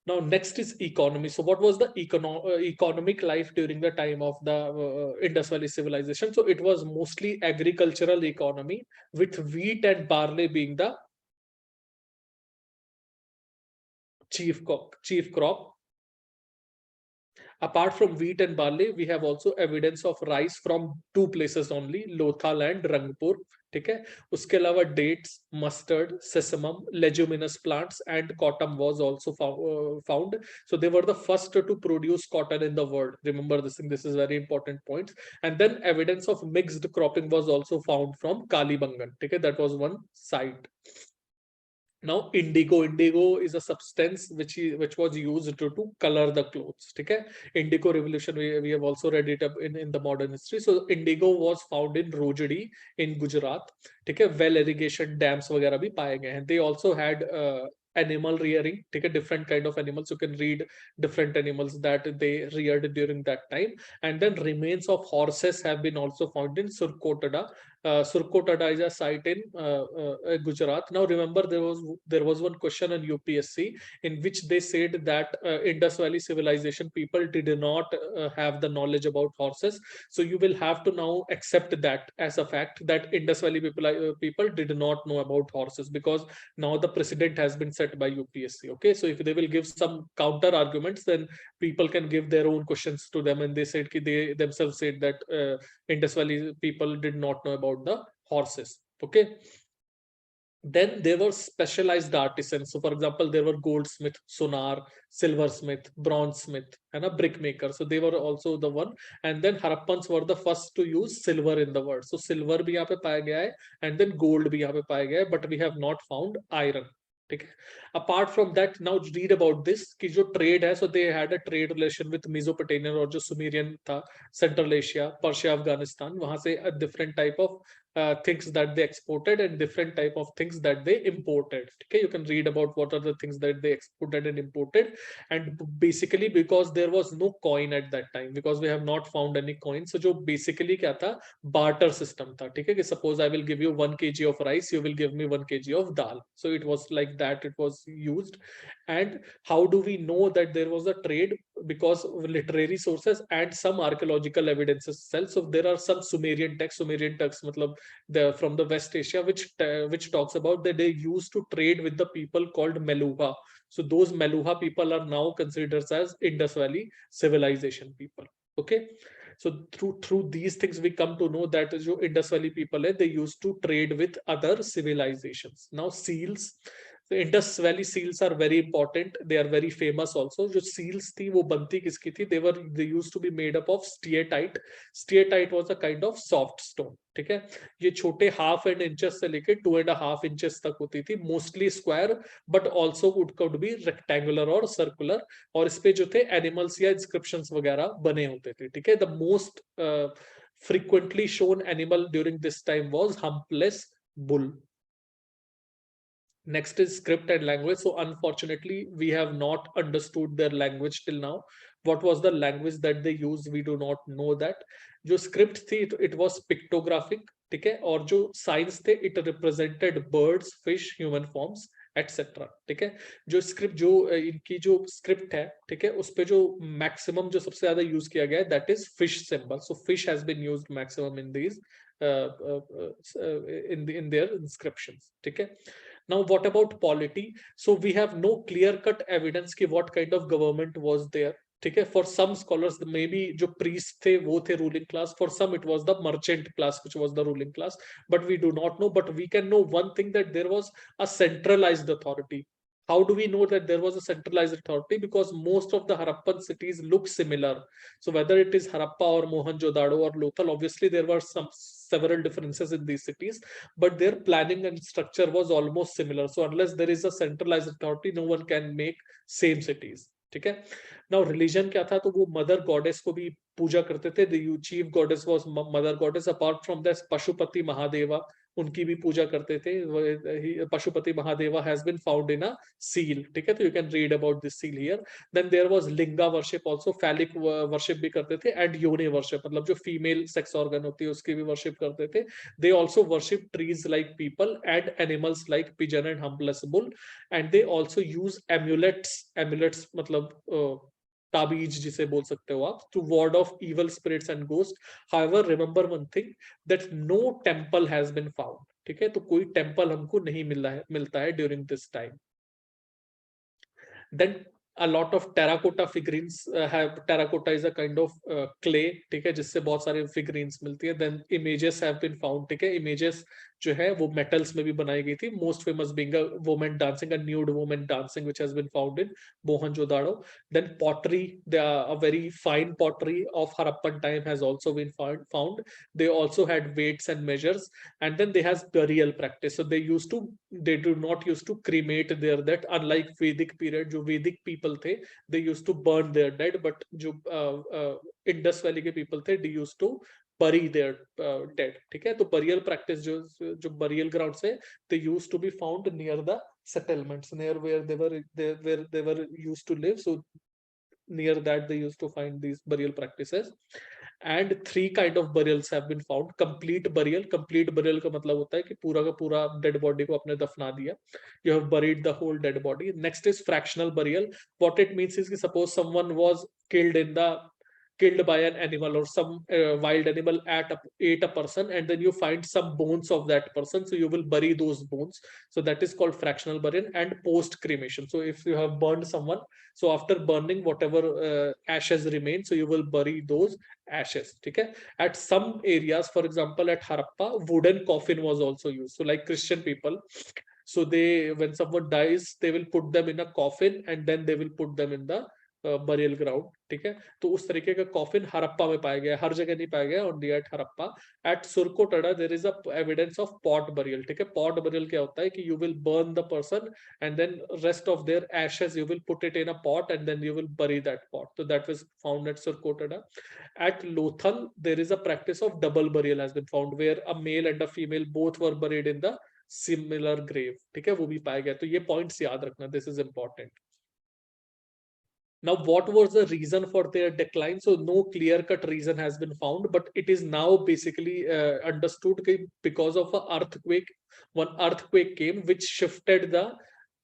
Now next is economy. So what was the economic life during the time of the Indus Valley civilization? So it was mostly agricultural economy, with wheat and barley being the chief crop. Apart from wheat and barley, we have also evidence of rice from two places only, Lothal and Rangpur. ठीक है, उसके अलावा dates, mustard, sesamum, leguminous plants, and cotton was also found. So they were the first to produce cotton in the world. Remember this thing, this is very important point. And then evidence of mixed cropping was also found from Kalibangan. ठीक है, that was one site. Now indigo is a substance which was used to color the clothes. Okay, indigo revolution, we have also read it up in the modern history. So indigo was found in Rojdi in Gujarat. Okay, well irrigation dams वगैरह भी पाए गए हैं. They also had animal rearing. Take a different kind of animals. You can read different animals that they reared during that time. And then remains of horses have been also found in Surkotada. Surkotada is a site in Gujarat. Now remember, there was one question on UPSC in which they said that Indus Valley civilization people did not have the knowledge about horses. So you will have to now accept that as a fact, that Indus Valley people did not know about horses, because now the precedent has been set by UPSC. Okay, so if they will give some counter arguments, then people can give their own questions to them, and they said they themselves said that Indus Valley people did not know about the horses. Okay. Then there were specialized artisans. So for example, there were goldsmith, sonar, silversmith, bronzesmith, and a brickmaker. So they were also the one. And then Harappans were the first to use silver in the world. So silver bhi yahan pe paya gaya hai, and then gold bhi yahan pe paya gaya hai, but we have not found iron. Okay. Apart from that, now read about this कि जो trade है, so they had a trade relation with Mesopotamian और जो Sumerian था, Central Asia, Persia, Afghanistan, वहां से a different type of things that they exported and different type of things that they imported. Okay, you can read about what are the things that they exported and imported. And basically because there was no coin at that time, because we have not found any coin, so जो basically क्या था, barter system था. ठीक है, कि suppose I will give you 1 kg of rice, you will give me 1 kg of dal. So it was like that it was used. And how do we know that there was a trade? Because of literary sources and some archaeological evidences itself. So there are some Sumerian texts matlab from the West Asia, which talks about that they used to trade with the people called Meluha. So those Meluha people are now considered as Indus Valley civilization people. Okay. So through these things, we come to know that जो Indus Valley people they used to trade with other civilizations. Now seals. तो Indus valley seals are very important, they are very famous also. जो seals थी वो बनती किसकी थी, they used to be made up of steatite. Steatite was a kind of soft stone, ठीक है। ये छोटे 1/2 इंचेस से लेके 2.5 इंचेस तक होती थी, mostly square but also could be rectangular और सर्कुलर। और इस पे जो थे एनिमल्स या इंस्क्रिप्शंस वगैरह बने होते थे, ठीक है। The most frequently shown animal during this time was humpless bull. Next is script and language. So unfortunately, we have not understood their language till now. What was the language that they used? We do not know that. जो script थी, it was pictographic, ठीक है। और जो signs थे, it represented birds, fish, human forms, etc. ठीक है। जो स्क्रिप्ट, जो इनकी जो स्क्रिप्ट है, ठीक है, उस पे जो मैक्सिमम जो सबसे ज्यादा यूज किया गया है, that is fish symbol. So fish has been used maximum in these in their inscriptions, ठीक है। Now, what about polity? So we have no clear-cut evidence कि what kind of government was there. ठीक है। For some scholars, maybe जो priest थे वो थे ruling class. For some, it was the merchant class which was the ruling class. But we do not know. But we can know one thing, that there was a centralized authority. How do we know that there was a centralized authority? Because most of the Harappan cities look similar. So whether it is Harappa or Mohenjo-daro or Lothal, obviously there were some several differences in these cities, but their planning and structure was almost similar. So unless there is a centralized authority, no one can make same cities, ठीक है। Now religion क्या था, तो वो mother goddess को भी पूजा करते थे। The chief goddess was mother goddess. Apart from that, Pashupati Mahadeva, उनकी भी पूजा करते थे। Pashupati Mahadeva has been found in a seal, ठीक है। तो you can read about this seal here. Then there was linga worship also, phallic worship भी करते थे, एंड योनि वर्शिप, मतलब जो फीमेल सेक्स ऑर्गन होती है उसकी भी वर्शिप करते थे। They also worship trees like peepal and animals like pigeon and humpless bull, and they also use amulets. Amulets मतलब ताबीज जिसे बोल सकते हो आप, to ward off evil spirits and ghost. However, remember one thing, that no temple has been found, ठीक है। तो कोई टेम्पल हमको नहीं मिलता है during this time. Then a lot of terracotta figurines have, terracotta is a kind of clay, ठीक है, जिससे बहुत सारे figurines मिलती है। Then images have been found, ठीक है। images जो है वो metals में भी बनाई गई थी, most famous being a woman dancing, a nude woman dancing, which has been found in Mohenjo-daro. Then pottery, a very fine pottery of Harappan time has also been found. They also had weights and measures, and then they has burial practice. So they do not used to cremate their dead, unlike Vedic period, जो Vedic people थे, they used to burn their dead, but जो Indus Valley के people थे, they used to bury their dead, ठीक है। तो burial practice जो burial grounds है, they used to be found near the settlements, near where they were used to live. So near that they used to find these burial practices. And 3 kind of burials have been found. Complete burial का मतलब होता है कि पूरा का पूरा dead body को आपने दफना दिया, you have buried the whole dead body. Next is fractional burial. What it means is कि suppose someone was killed by an animal, or some wild animal ate a person, and then you find some bones of that person, so you will bury those bones. So that is called fractional burial. And post cremation, so if you have burned someone, so after burning, whatever ashes remain, so you will bury those ashes, okay. At some areas, for example at Harappa, wooden coffin was also used. So like Christian people, so when someone dies, they will put them in a coffin, and then they will put them in the burial ground, ठीक है। तो उस तरीके का coffin Harappa में पाया गया, हर जगह नहीं पाया गया, only at Harappa. At Surkotada there is a evidence of pot burial, ठीक है। पॉट बरियल क्या होता है कि you will burn the person, and then rest of their ashes you will put it in a pot, and then you will bury that pot. तो that was found at Surkotada. At Lothal there is a practice of double burial has been found, where a male and a female both were buried in the similar grave, ठीक है, वो भी पाया गया। तो ये points याद रखना, this is important. Now, what was the reason for their decline? So no clear-cut reason has been found, but it is now basically understood because of an earthquake. One earthquake came which shifted the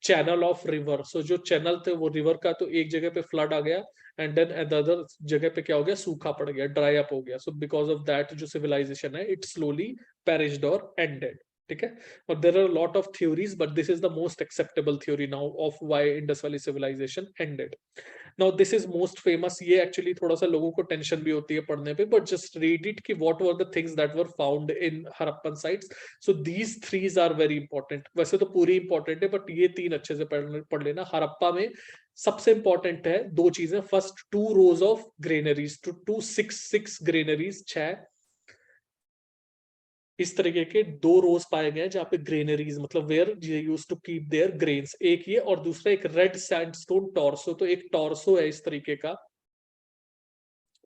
channel of river. So जो channel थे वो river का, तो एक जगह पे flood आ गया, and then another जगह पे क्या हो गया, सूखा पड़ गया, dry up हो गया. So because of that जो civilization है, it slowly perished or ended. ठीक है, और there are lot of theories but this is the most acceptable theory now of why Indus valley civilisation ended. Now this is most famous. ये actually थोड़ा सा लोगों को tension भी होती है पढ़ने पे, बट जस्ट रीड इट कि what were the things that were found in Harappan sites. So these threes are very important. वैसे तो पूरी इंपॉर्टेंट है बट ये तीन अच्छे से पढ़ लेना. हड़प्पा में सबसे इंपॉर्टेंट है दो चीजें. First 2 rows of granaries, two 6 granaries, 6 इस तरीके के 2 rows पाए गए हैं जहां पे ग्रेनरीज मतलब where use to keep their grains. एक ये और दूसरा एक रेड सैंडस्टोन टॉर्सो. तो एक टॉर्सो है इस तरीके का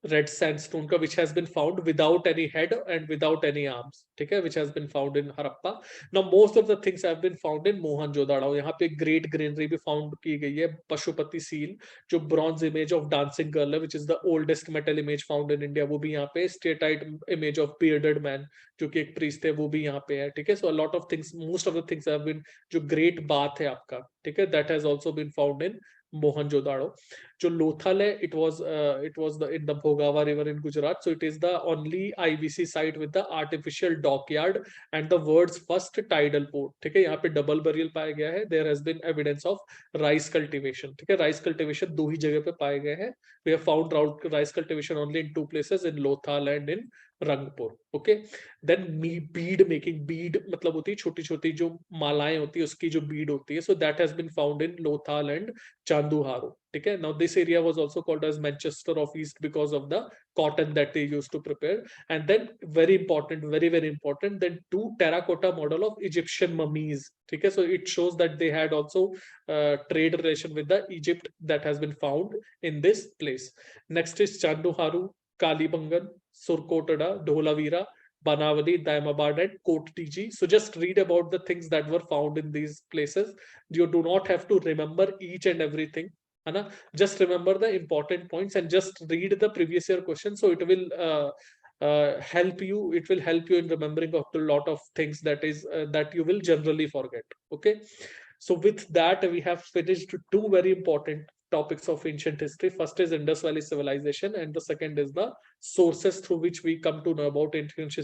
रेड सैंडस्टोन का which has been found without any head and without any arms. ठीक है, which has been found in Harappa. Now most of the things have been found in Mohenjo-daro. यहाँ पे ग्रेट ग्रेनरी भी found की गई है. Pashupati seal जो bronze image of dancing girl है which is the oldest metal image found in India, वो भी यहाँ पे. Steatite image of bearded man जो कि एक प्रीस्ट है वो भी यहाँ पे है. ठीक है, सो a lot of things, most of the things have been, जो ग्रेट बाथ है आपका, ठीक है, that has also been found in Mohenjo-daro. जो लोथल है it was in the Bhogava river in Gujarat. So it is the only IBC site with the artificial dockyard and the world's first tidal port. ठीक है, यहाँ पे double burial पाया गया है. There has been evidence of rice cultivation. ठीक है, rice cultivation दो ही जगह पे पाए गए हैं. We have found rice cultivation only in 2 places, in Lothal and in Rangpur. Okay, then bead making. Bead मतलब होती है छोटी छोटी जो मालाएं होती है उसकी जो बीड होती है. So that has been found in Lothal and Chanhudaro. ठीक है, now this area was also called as Manchester of East because of the cotton that they used to prepare. And then very important, very important, then 2 terracotta model of Egyptian mummies. ठीक है, so it shows that they had also trade relation with the Egypt that has been found in this place. Next is Chanduharu, Kalibangan, Surkotada, Dholavira, Banavali, Daimabad, and Kottiji. So just read about the things that were found in these places. You do not have to remember each and everything. है ना, just remember the important points and just read the previous year question. So it will help you. It will help you in remembering of a lot of things that you will generally forget. Okay, so with that we have finished 2 very important topics of ancient history. First is Indus Valley civilization and the second is the sources through which we come to know about ancient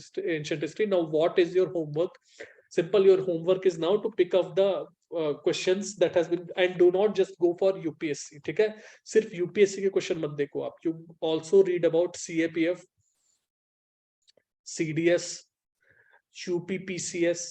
history. Now what is your homework? Simple, your homework is now to pick up the questions that has been, and do not just go for UPSC. ठीक है, सिर्फ UPSC के question मत देखो आप. You also read about CAPF, CDS, UP PCS,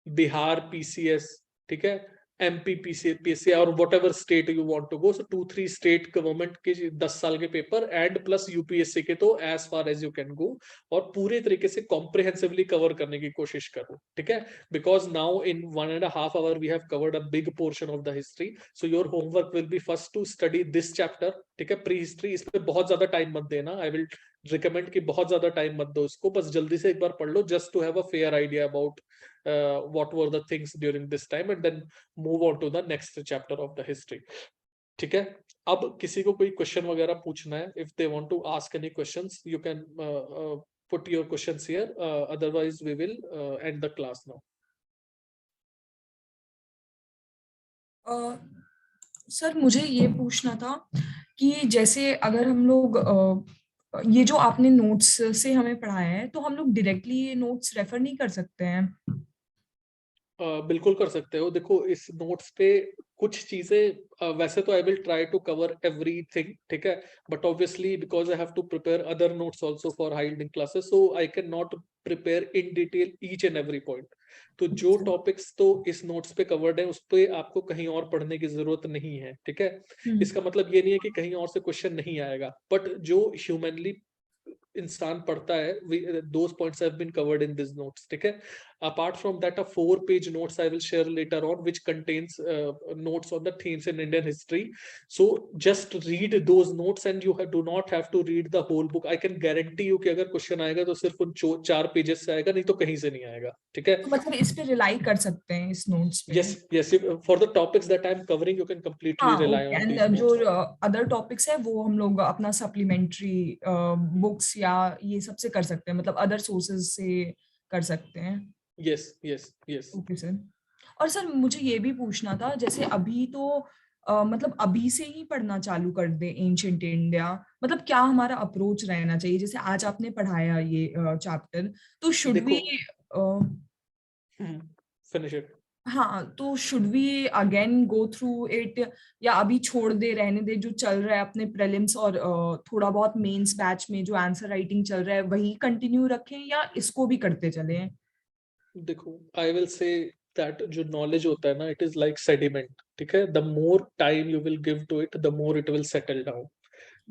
Bihar PCS, ठीक है, MP PCS और whatever state you want to go. So 2-3 state government के 10 साल के पेपर and plus UPSC के तो as far as you can go, और पूरे तरीके से comprehensively cover करने की कोशिश करो. ठीक है, because now in 1.5 hours we have covered a big portion of the history. So your homework will be first to study this chapter. ठीक है, प्री हिस्ट्री. इस पे बहुत ज्यादा टाइम मत देना. I will recommend कि बहुत ज्यादा टाइम मत दो इसको, बस जल्दी से एक बार पढ़ लो just to have a fair idea about what were the things during this time, and then move on to the next chapter of the history. ठीक है, अब किसी को कोई क्वेश्चन वगैरह पूछना है, if they want to ask any questions you can put your questions here, otherwise we will end the class now. Sir मुझे ये पूछना था कि जैसे अगर हम लोग ये जो आपने नोट्स से हमें पढ़ाया है तो हम लोग डायरेक्टली ये नोट्स रेफर नहीं कर सकते हैं? बिल्कुल कर सकते हो. देखो इस नोट्स पे कुछ चीजें वैसे तो I will try to cover everything. ठीक है, but obviously because I have to prepare other notes also for high yielding classes, so I can not prepare in detail each and every point. तो जो topics तो इस notes पे covered है उस पे आपको कहीं और पढ़ने की जरूरत नहीं है. ठीक है, इसका मतलब ये नहीं है कि कहीं और से क्वेश्चन नहीं आएगा, बट जो ह्यूमनली इंसान पढ़ता है those points have been covered in these notes. ठीक है, apart from that a 4-page notes I will share later on which contains notes on the themes in Indian history. So just read those notes and you do not have to read the whole book. I can guarantee you कि अगर question आएगा तो सिर्फ उन 4 pages से आएगा, नहीं तो कहीं से नहीं आएगा. ठीक है, तो मतलब इस पे रिलाई कर सकते हैं इस नोट्स पे? yes for the topics that I am covering you can completely हाँ, rely on these एंड जो notes. अदर टॉपिक्स है वो हम लोग अपना सप्लीमेंट्री बुक्स या ये सब से कर सकते हैं, मतलब अदर सोर्सेज से कर सकते हैं? yes. Okay sir. और सर मुझे ये भी पूछना था, जैसे अभी तो मतलब अभी से ही पढ़ना चालू कर दे एंशिएंट इंडिया, मतलब क्या हमारा अप्रोच रहना चाहिए? जैसे आज आपने पढ़ाया ये चैप्टर, तो शुड वी देखो Finish it. हाँ, तो should we again go through it, या अभी छोड़ दे, रहने दे जो चल रहा है अपने प्रीलिम्स और थोड़ा बहुत मेंस बैच में जो आंसर राइटिंग चल रहा है वही कंटिन्यू रखें, या इसको भी करते चले? देखो, आई विल से दैट जो नॉलेज होता है ना, इट इज लाइक सेडिमेंट, ठीक है। The more time you will give to it, the more it will settle down.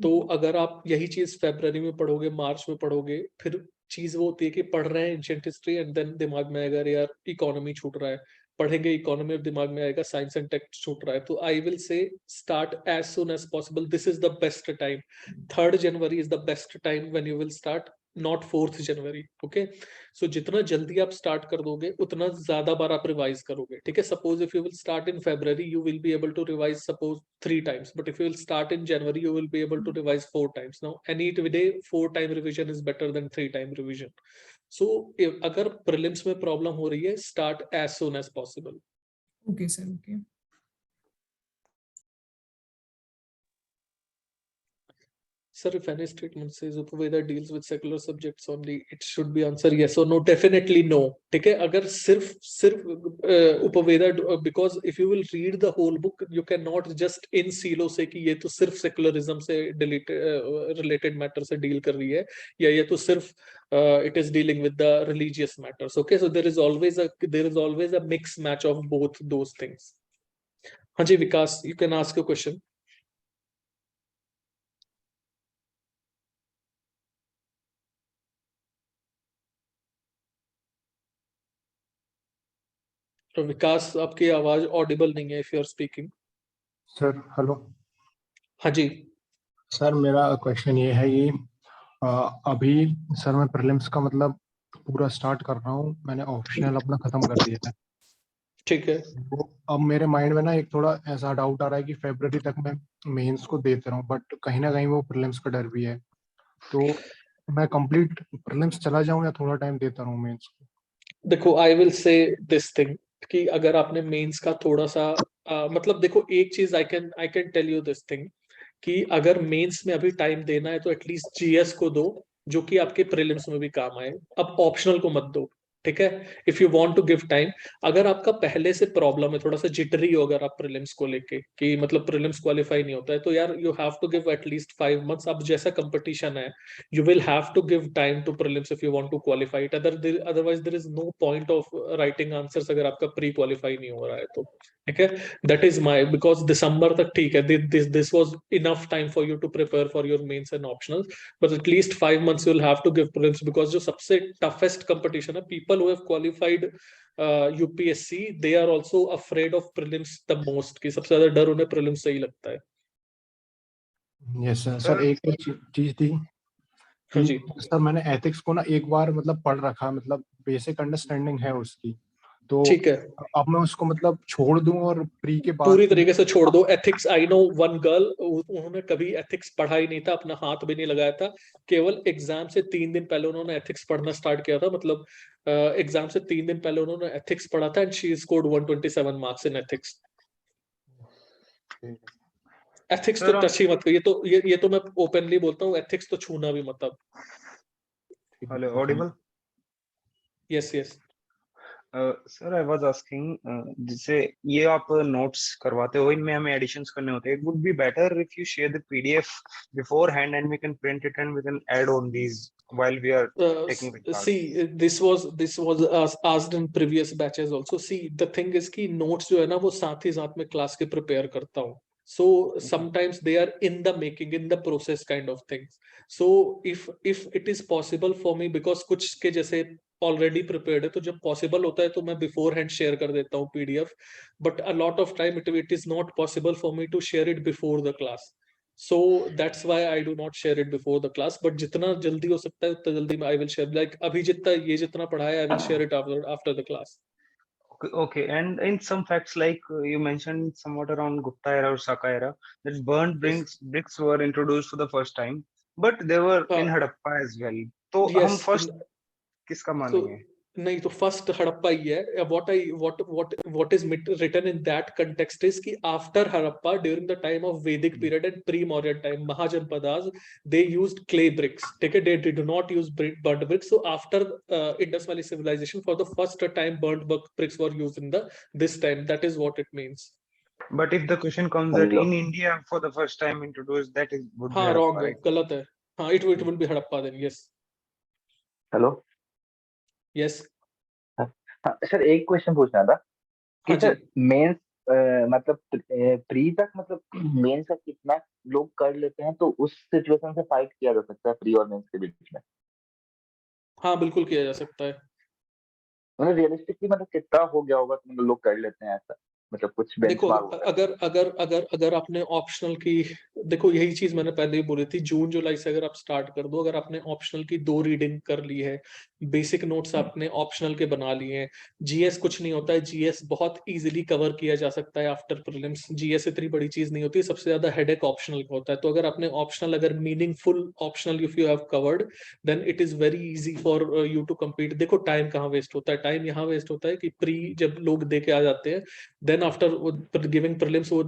तो अगर आप यही चीज फेब्रवरी में पढ़ोगे, मार्च में पढ़ोगे, फिर चीज वो होती है कि पढ़ रहे हैं एंशिएंट हिस्ट्री एंड देन दिमाग में आएगा, अरे यार इकोनॉमी छूट रहा है, पढ़ेंगे इकोनॉमी, और दिमाग में आएगा साइंस एंड टेक छूट रहा है। तो I will say start as soon as possible, this is the best time. 3rd January is the best time when you will start, not 4th January, okay. So जितना जल्दी आप start कर दोगे उतना ज्यादा बार आप रिवाइज करोगे, ठीक है। Suppose if you will start in February, you will be able to revise suppose 3 times, but if you will start in January, you will be able to revise 4 times. Now any day 4 time revision is better than 3 time revision. So अगर prelims में problem हो रही है, start as soon as possible. Okay sir, okay. Sir, if any statement says Upaveda deals with secular subjects only, it should be answer yes or no. Definitely no. ठीक है, अगर सिर्फ उपवेदा, because if you will read the whole book, you cannot just in silo से कि ये तो सिर्फ secularism से related matter से deal कर रही है, या ये तो सिर्फ it is dealing with the religious matters. Okay, so there is always a mix match of both those things. हाँ जी विकास, you can ask a question. तो विकास, आपकी आवाज ऑडिबल नहीं है if you are speaking. Sir hello. हाँ जी sir मेरा question ये है कि अभी सर मैं प्रीलिम्स का मतलब पूरा स्टार्ट कर रहा हूँ, मैंने ऑप्शनल अपना खत्म कर दिया है। ठीक है। तो अब मेरे माइंड में ना एक थोड़ा ऐसा डाउट आ रहा है कि फरवरी तक मैं मेंस को देते रहूँ, बट कहीं ना कहीं वो प्रीलिम्स का डर भी है। तो मैं कंप्लीट प्रीलिम्स चला जाऊँ या थोड़ा टाइम देता रहूँ मेंस को? देखो, आई विल से दिस थिंग कि अगर आपने मेंस का थोड़ा सा मतलब देखो, एक चीज I can tell you this thing कि अगर मेंस में अभी टाइम देना है तो एटलीस्ट जीएस को दो, जो कि आपके प्रीलिम्स में भी काम आए। अब ऑप्शनल को मत दो, ठीक है। If you want to give time, अगर आपका पहले से प्रॉब्लम है, थोड़ा सा जिटरी हो अगर आप प्रीलिम्स को लेके कि मतलब प्रीलिम्स क्वालिफाई नहीं होता है, तो यार you have to give at least 5 months। अब जैसा कंपटीशन है, you will have to give time to prelims if you want to qualify it, otherwise there is no point of writing answers अगर आपका प्री क्वालिफाई नहीं हो रहा है तो, ठीक है। दैट इज माई, बिकॉज दिसंबर तक ठीक है, this was enough time for you to prepare for your mains and optionals, but at least 5 months you'll have to give prelims, because जो सबसे toughest competition है, people who have qualified UPSC, they are also afraid of prelims the most, कि सबसे ज्यादा डर उन्हें prelims से ही लगता है। Yes sir. सर एक और चीज थी हाँ कि जी, सर मैंने एथिक्स को ना एक बार मतलब पढ़ रखा, मतलब बेसिक अंडरस्टैंडिंग है उसकी, तो ठीक है। अब मैं उसको मतलब छोड़ दूं और प्री के बाद पूरी तरीके से छोड़ दो ethics. I know one girl, उन्होंने कभी एथिक्स पढ़ा ही नहीं था, अपना हाथ भी नहीं लगाया था। केवल एग्जाम से 3 दिन पहले उन्होंने एथिक्स पढ़ना स्टार्ट किया था, मतलब एग्जाम से 3 दिन पहले उन्होंने एथिक्स पढ़ा था, and she scored 127 marks in ethics. Ethics तो टच ही मत करो, ये तो मैं ओपनली बोलता हूँ, एथिक्स तो छूना भी मत अब। Hello, Audible? Yes yes. Sir I was asking, जैसे ये आप नोट्स करवाते हो, इनमें हमें एडिशंस करने होते हैं, it would be better if you share the PDF beforehand and we can print it and we can add on these while we are taking the class. See, this was asked in previous batches also. See, the thing is कि notes जो है ना, वो साथ ही साथ में class के prepare करता हूँ, so sometimes they are in the making, in the process kind of things. So if it is possible for me, because कुछ के जैसे ऑलरेडी प्रिपेयर्ड है, तो जब पॉसिबल होता है तो मैं बिफोर हैंड शेयर कर देता हूँ PDF, but a lot of time it is not possible for me to share it before the class, so that's why I do not share it before the class, but जितना जल्दी हो सकता है उतना जल्दी I will share, like अभी जितना पढ़ा है I will share it after the class. Okay, and in some facts, like you mentioned somewhat around Gupta era or Saka era, that burnt bricks were introduced for the first time, but they were in Harappa as well. तो हम Yes, first किसका so मानेंगे? नहीं तो first Harappa ही है. What is written in that context is कि after Harappa, during the time of Vedic period and pre-Mauryan time, Mahajanpadas, they used clay bricks. ठीक है, they do not use burnt bricks. So after Indus Valley civilization, for the first time, burnt bricks were used in this time. That is what it means. But if the question comes that in India for the first time introduced, that is would be हाँ, Harappa, wrong है, right? गलत है. हाँ, it will be Harappa then. Yes. Hello. Yes. Sir एक question पूछना था कि हाँ जी. सर मेंस मतलब प्री तक मतलब मेंस का कितना लोग कर लेते हैं, तो उस सिचुएशन से फाइट किया जा सकता है प्री और मेंस के बीच में? हाँ, बिल्कुल किया जा सकता है. मतलब रियलिस्टिकली मतलब कितना हो गया होगा तो मतलब लोग कर लेते हैं ऐसा, मतलब कुछ देखो, बेंचमार्क? अगर आपने ऑप्शनल की, देखो यही चीज मैंने पहले ही बोली थी, जून जुलाई से अगर आप स्टार्ट कर दो, अगर आपने ऑप्शनल की 2 रीडिंग कर ली है, बेसिक नोट्स आपने ऑप्शनल के बना लिए हैं, जीएस कुछ नहीं होता है, जीएस बहुत इजीली कवर किया जा सकता है आफ्टर प्रीलिम्स. जीएस इतनी बड़ी चीज नहीं होती, सबसे ज्यादा हेडेक ऑप्शनल का होता है. तो अगर आपने ऑप्शनल, अगर meaningful optional if you have covered, then it is very easy for you to compete. देखो टाइम कहाँ वेस्ट होता है, टाइम यहाँ वेस्ट होता है कि प्री जब लोग दे के आ जाते हैं, देन आफ्टर गिविंग प्रीलिम्स वो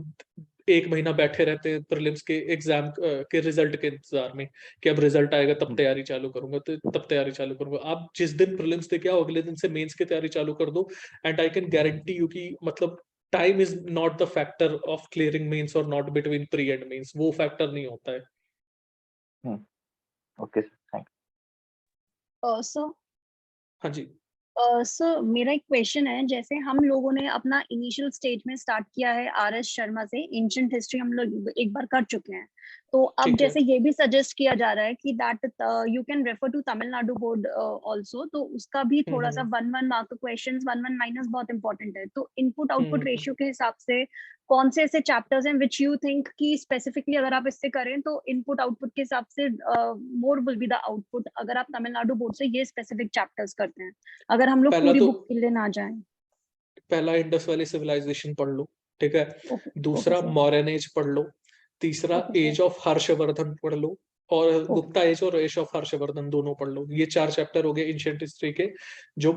1 महीना बैठे रहते हैं प्रीलिम्स के एग्जाम के रिजल्ट के इंतजार में कि अब रिजल्ट आएगा तब तैयारी चालू करूंगा, तो तब तैयारी चालू करूंगा. आप जिस दिन प्रीलिम्स दे के आओ, अगले दिन से मेंस की तैयारी चालू कर दो, and I can guarantee you कि मतलब time is not the factor of clearing mains और not between pre and mains. वो फैक्टर नहीं होता है. ओके सर, थैंक सो हाँ जी. सर मेरा एक क्वेश्चन है, जैसे हम लोगों ने अपना इनिशियल स्टेज में स्टार्ट किया है आरएस शर्मा से, एंशिएंट हिस्ट्री हम लोग एक बार कर चुके हैं, तो अब ठीक है. जैसे ये भी सजेस्ट किया जा रहा है कि that you can refer to Tamil Nadu board also, तो उसका भी थोड़ा सा 1-1 मार्क क्वेश्चंस 1-1 माइनस बहुत इंपॉर्टेंट है. तो इनपुट आउटपुट रेशियो के हिसाब से कौन से ऐसे चैप्टर्स हैं विच यू थिंक कि स्पेसिफिकली अगर आप इससे करें तो इनपुट आउटपुट के हिसाब से more will be the output, अगर आप तमिलनाडु बोर्ड से ये स्पेसिफिक चैप्टर्स करते हैं, अगर हम लोग पहला पूरी तो बुक के लिए ना जाएं? पहला इंडस वैली सिविलाइजेशन पढ़ लो, ठीक है. ओके, दूसरा सर. मौर्यन एज पढ़ लो. तीसरा okay age sir. Of Harshavardhana पढ़ लो, और गुप्ता एज और एज ऑफ हर्षवर्धन दोनों पढ़ लो. ये 4 चैप्टर हो गए एंशिएंट हिस्ट्री के. जो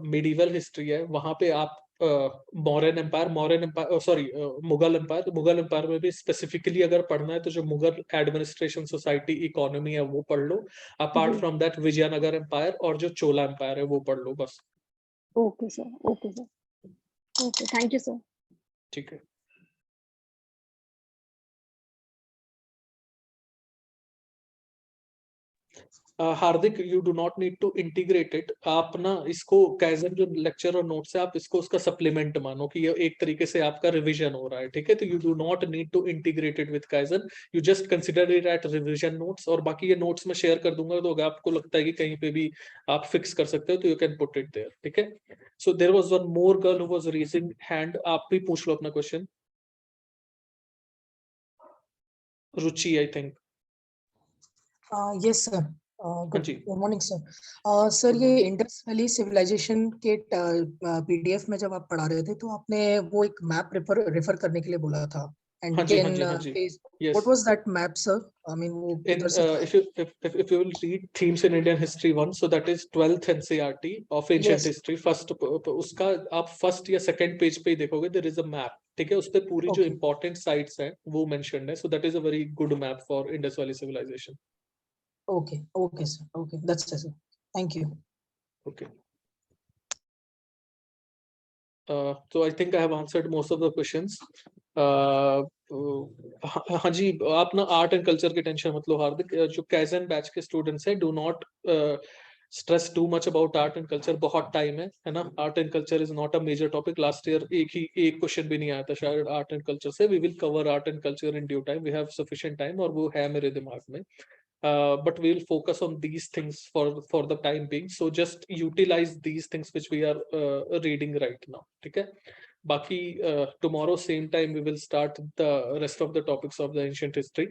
मिडिवल हिस्ट्री है वहां पे आप Mauryan empire sorry Mughal empire में भी स्पेसिफिकली अगर पढ़ना है तो जो मुगल एडमिनिस्ट्रेशन सोसाइटी इकोनॉमी है वो पढ़ लो. अपार्ट जी. फ्रॉम दैट विजयनगर एम्पायर और जो चोला एम्पायर है वो पढ़ लो बस. Okay sir. Okay sir. Okay, thank you sir. ठीक है. Hardik, you do not need to integrate it. आप ना इसको काइजन जो लेक्चर और नोट्स है, आप इसको उसका सप्लीमेंट मानो कि ये एक तरीके से आपका रिवीजन हो रहा है, ठीक है. तो you do not need to integrate it with Kaizen, you just consider it at revision notes. और बाकी ये नोट्स मैं शेयर कर दूंगा, तो अगर आपको लगता है कि कहीं पे भी आप फिक्स कर सकते हो तो you can put it there, ठीक है. So there was one more girl who was raising hand. आप भी पूछ लो अपना question. Ruchi, I think. Yes sir. जी. Good morning sir. सर ये इंडस वैली सिविलाइजेशन के पीडीएफ में जब आप पढ़ा रहे थे तो आपने वो एक मैप रेफर करने के लिए बोला था. एंड हाँ जी, हाँ कैन जी, हाँ जी. Yes. What was that map sir? I mean वो In किधर से? if you will read themes in Indian history 1, so that is 12th NCERT of ancient Yes. history. First उसका आप फर्स्ट या सेकंड पेज पे ही देखोगे, there is a map, ठीक है. उस पे पूरी जो Okay. important sites हैं वो mentioned है. So that is a very good map for Indus Valley civilization. Okay. Okay sir. Okay, that's it sir. Thank you. Okay. So I think I have answered most of the questions. हाँ जी, आप ना art and culture की tension मत लो हार्दिक. जो Kaizen batch के students हैं, do not stress too much about art and culture. बहुत टाइम है ना. Art and culture is not a major topic. Last year एक क्वेश्चन भी नहीं आया था शायद आर्ट एंड कल्चर से. We will cover art and culture in due time. We have sufficient time और वो है मेरे दिमाग में. But we'll focus on these things for the time being. So just utilize these things which we are reading right now. ठीक है. बाकी tomorrow same time we will start the rest of the topics of the ancient history,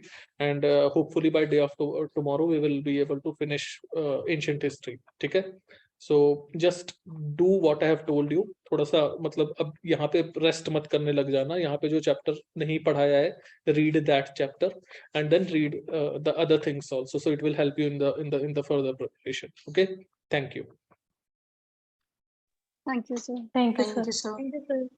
and hopefully by day after tomorrow we will be able to finish ancient history. ठीक है. So just do what I have told you. थोड़ा सा मतलब अब यहाँ पे rest मत करने लग जाना. यहाँ पे जो चैप्टर नहीं पढ़ाया है, read that chapter and then read the other things also. So it will help you in the further preparation. Okay. Thank you. Thank you, sir. Thank you, Thank sir. you, sir. Thank you, sir.